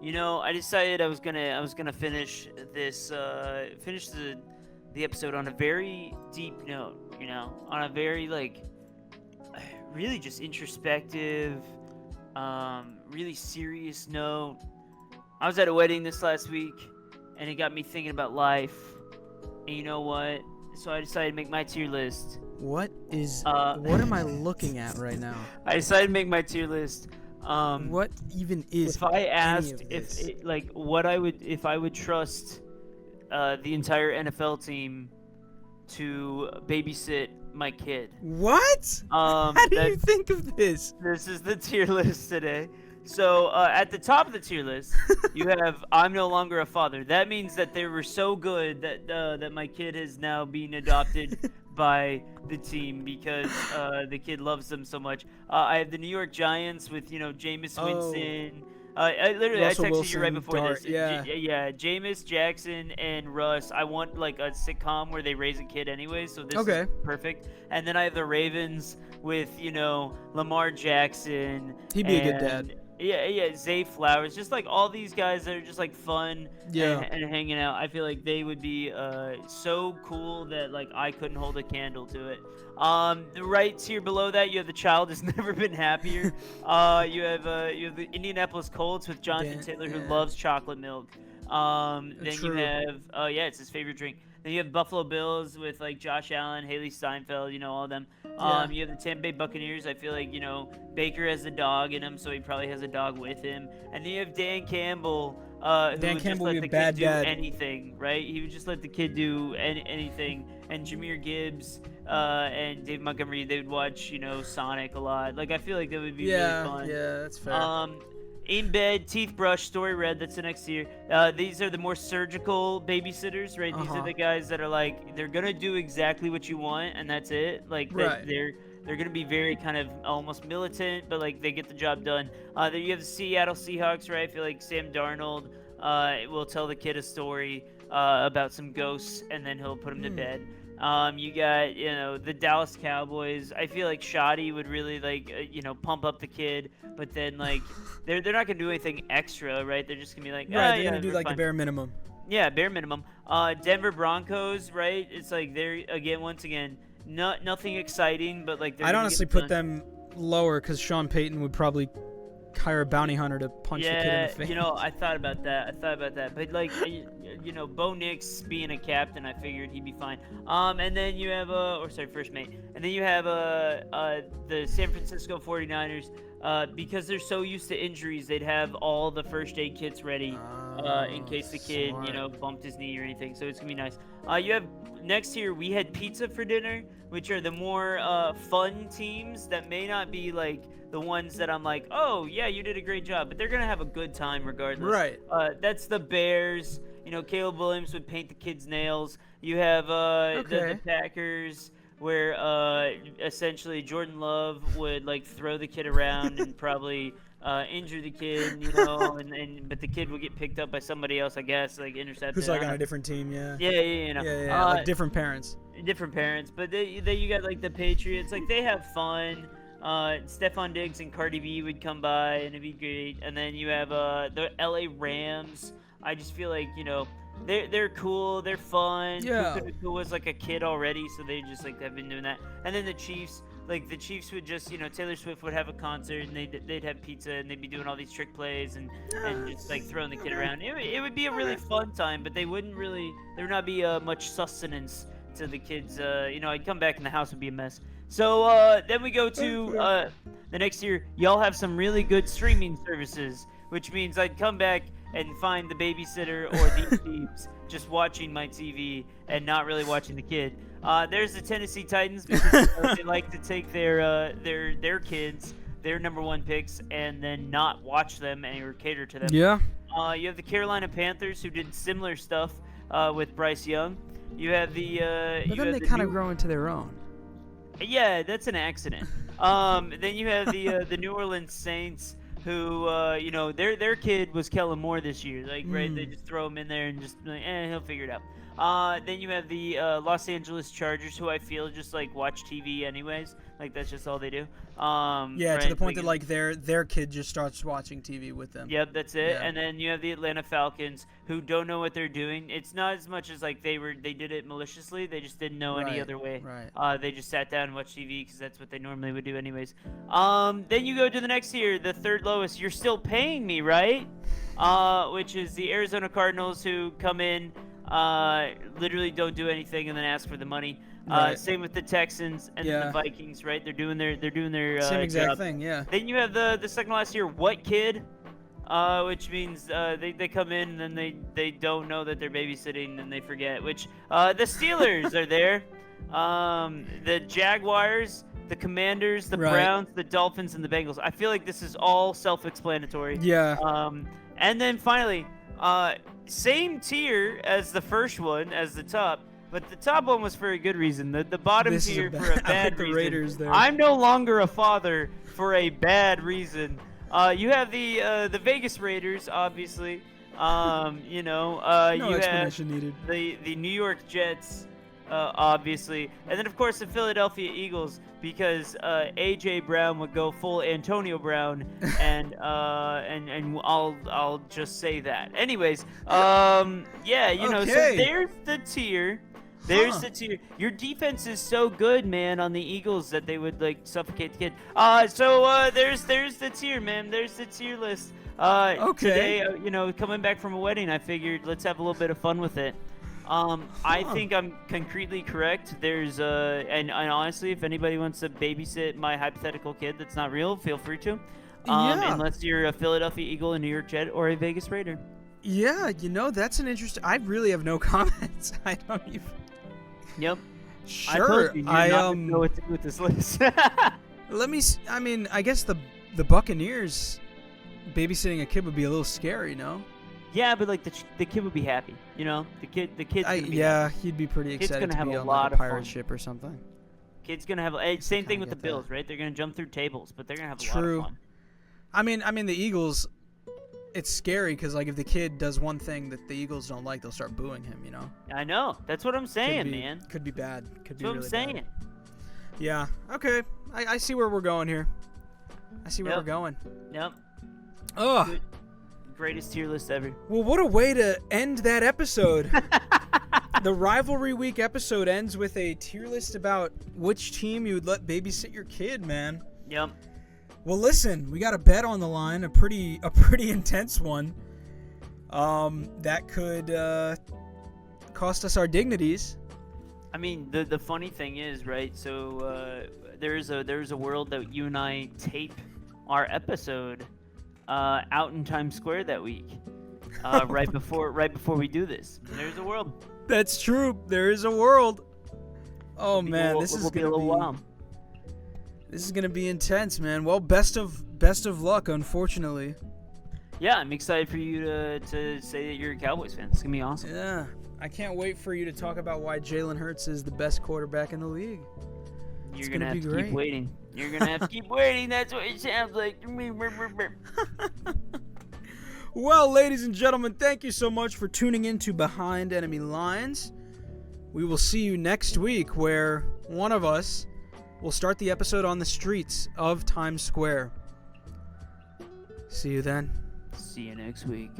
Speaker 2: I decided I was gonna finish this the episode on a very deep note. On a very really just introspective, really serious note. I was at a wedding this last week, and it got me thinking about life. And you know what? So I decided to make my tier list.
Speaker 1: What am I looking at right now?
Speaker 2: I decided to make my tier list.
Speaker 1: What even is?
Speaker 2: If I asked if I would trust the entire NFL team to babysit my kid.
Speaker 1: What? How do you think of this?
Speaker 2: This is the tier list today. So at the top of the tier list, you have I'm no longer a father. That means that they were so good that my kid has now been adopted by the team because the kid loves them so much. I have the New York Giants with Jameis Winston. I texted you right before this.
Speaker 1: Yeah.
Speaker 2: Jameis, Jackson, and Russ. I want like a sitcom where they raise a kid anyway, so this is perfect. And then I have the Ravens with Lamar Jackson.
Speaker 1: He'd be a good dad.
Speaker 2: Yeah, Zay Flowers, just like all these guys that are just like fun and hanging out. I feel like they would be so cool that like I couldn't hold a candle to it. The right tier below that, you have the child has never been happier. You have the Indianapolis Colts with Jonathan Taylor who loves chocolate milk. Then you have it's his favorite drink. Then you have Buffalo Bills with like Josh Allen, Haley Steinfeld, all of them. You have the Tampa Bay Buccaneers. I feel like Baker has a dog in him, so he probably has a dog with him. And then you have Dan Campbell, who would just let the kid do anything, right? He would just let the kid do anything. And Jahmyr Gibbs and Dave Montgomery, they would watch Sonic a lot. Like I feel like that would be really fun.
Speaker 1: Yeah, that's fair.
Speaker 2: In bed, teeth brush, story red. That's the next tier. These are the more surgical babysitters, right? These are the guys that are like they're gonna do exactly what you want, and that's it. Like they're gonna be very kind of almost militant, but like they get the job done. There you have the Seattle Seahawks, right? I feel like Sam Darnold will tell the kid a story about some ghosts, and then he'll put him to bed. You got, the Dallas Cowboys. I feel like Shoddy would really pump up the kid, but then like they're not gonna do anything extra, right? They're just gonna be like,
Speaker 1: they're gonna do like the bare minimum.
Speaker 2: Yeah, bare minimum. Denver Broncos, right? It's like they're once again, nothing exciting, but like
Speaker 1: I'd honestly put them lower because Sean Payton would probably hire a bounty hunter to punch the kid in the face.
Speaker 2: I thought about that. But like, Bo Nix being a captain, I figured he'd be fine. And then you have first mate. And then you have the San Francisco 49ers. Because they're so used to injuries, they'd have all the first aid kits ready in case the kid, bumped his knee or anything. So it's gonna be nice. You have next year we had pizza for dinner, which are the more fun teams that may not be like the ones that I'm like, oh yeah, you did a great job, but they're gonna have a good time regardless.
Speaker 1: Right.
Speaker 2: That's the Bears. Caleb Williams would paint the kids' nails. You have the Packers, where essentially Jordan Love would like throw the kid around and probably injure the kid, but the kid would get picked up by somebody else, I guess, like intercepted.
Speaker 1: Who's like on a different team, yeah.
Speaker 2: Yeah.
Speaker 1: Like different parents.
Speaker 2: But you got like the Patriots, like they have fun. Stephon Diggs and Cardi B would come by and it'd be great. And then you have the LA Rams. I just feel like they're cool, they're fun.
Speaker 1: Yeah.
Speaker 2: Who was like a kid already, so they just like have been doing that. And then the Chiefs would just Taylor Swift would have a concert and they'd have pizza and they'd be doing all these trick plays and just like throwing the kid around. It would be a really fun time, but there would not be much sustenance to the kids. I'd come back and the house would be a mess. So then we go to the next year. Y'all have some really good streaming services, which means I'd come back and find the babysitter or these teams just watching my TV and not really watching the kid. There's the Tennessee Titans because they like to take their kids, their number one picks, and then not watch them or cater to them.
Speaker 1: Yeah.
Speaker 2: You have the Carolina Panthers who did similar stuff with Bryce Young. You have the.
Speaker 1: But then they kind of grow into their own.
Speaker 2: Yeah, that's an accident. Then you have the New Orleans Saints, who their kid was Kellen Moore this year. Like right, they just throw him in there and just like, he'll figure it out. Then you have the Los Angeles Chargers, who I feel just like watch TV anyways. Like that's just all they do.
Speaker 1: To the point that like their kid just starts watching TV with them.
Speaker 2: Yep, that's it.
Speaker 1: Yeah.
Speaker 2: And then you have the Atlanta Falcons, who don't know what they're doing. It's not as much as like they did it maliciously. They just didn't know any other way.
Speaker 1: Right.
Speaker 2: They just sat down and watched TV because that's what they normally would do anyways. Then you go to the next year, the third lowest. You're still paying me, right? Which is the Arizona Cardinals, who come in, literally don't do anything and then ask for the money.
Speaker 1: Right.
Speaker 2: Same with the Texans and then the Vikings, right? They're doing their
Speaker 1: same exact
Speaker 2: job.
Speaker 1: thing, yeah.
Speaker 2: Then you have the second last year, what kid? Which means they come in and then they don't know that they're babysitting and they forget. Which the Steelers are there, the Jaguars, the Commanders, the Browns, the Dolphins, and the Bengals. I feel like this is all self-explanatory.
Speaker 1: Yeah.
Speaker 2: And then finally, same tier as the first one, as the top. But the top one was for a good reason. The bottom tier for a bad reason.
Speaker 1: Raiders there.
Speaker 2: I'm no longer a father for a bad reason. You have the Vegas Raiders, obviously.
Speaker 1: No
Speaker 2: you
Speaker 1: explanation
Speaker 2: have
Speaker 1: needed.
Speaker 2: the New York Jets, obviously, and then of course the Philadelphia Eagles, because AJ Brown would go full Antonio Brown, and I'll just say that. Anyways, so there's the tier. There's the tier. Your defense is so good, man, on the Eagles that they would like suffocate the kid. There's the tier, man. There's the tier list. Today, coming back from a wedding, I figured let's have a little bit of fun with it. I think I'm concretely correct. There's and honestly, if anybody wants to babysit my hypothetical kid that's not real, feel free to. Unless you're a Philadelphia Eagle, a New York Jet, or a Vegas Raider.
Speaker 1: Yeah, that's an interesting. I really have no comments. I don't even.
Speaker 2: Yep.
Speaker 1: Sure.
Speaker 2: I don't know what to do with this list.
Speaker 1: Let me. I mean, I guess the Buccaneers babysitting a kid would be a little scary, no?
Speaker 2: Yeah, but like the kid would be happy, the kid's gonna be happy.
Speaker 1: He'd be pretty excited to be on like a pirate ship or something.
Speaker 2: Kid's gonna have same thing with the Bills, right? They're gonna jump through tables, but they're gonna have a lot of fun.
Speaker 1: I mean the Eagles. It's scary because like if the kid does one thing that the Eagles don't like, they'll start booing him.
Speaker 2: I know. That's what I'm saying, man.
Speaker 1: Could be bad. Could be
Speaker 2: really
Speaker 1: really
Speaker 2: I'm saying.
Speaker 1: Bad. Yeah. Okay. I see where we're going here. I see where we're going.
Speaker 2: Yep.
Speaker 1: Oh.
Speaker 2: Greatest tier list ever.
Speaker 1: Well, what a way to end that episode. The Rivalry Week episode ends with a tier list about which team you would let babysit your kid, man.
Speaker 2: Yep.
Speaker 1: Well, listen, we got a bet on the line, a pretty intense one. That could cost us our dignities.
Speaker 2: I mean, the funny thing is, right? So there's a world that you and I tape our episode out in Times Square that week, right before we do this. There's a world.
Speaker 1: That's true. There is a world. Oh man, this is
Speaker 2: gonna be a little while.
Speaker 1: This is gonna be intense, man. Well, best of luck, unfortunately.
Speaker 2: Yeah, I'm excited for you to say that you're a Cowboys fan. It's gonna be awesome.
Speaker 1: Yeah, I can't wait for you to talk about why Jalen Hurts is the best quarterback in the league.
Speaker 2: You're gonna have to keep waiting. You're gonna have to keep waiting. That's what it sounds like to me.
Speaker 1: Well, ladies and gentlemen, thank you so much for tuning in to Behind Enemy Lines. We will see you next week, where one of us will start the episode on the streets of Times Square. See you then.
Speaker 2: See you next week.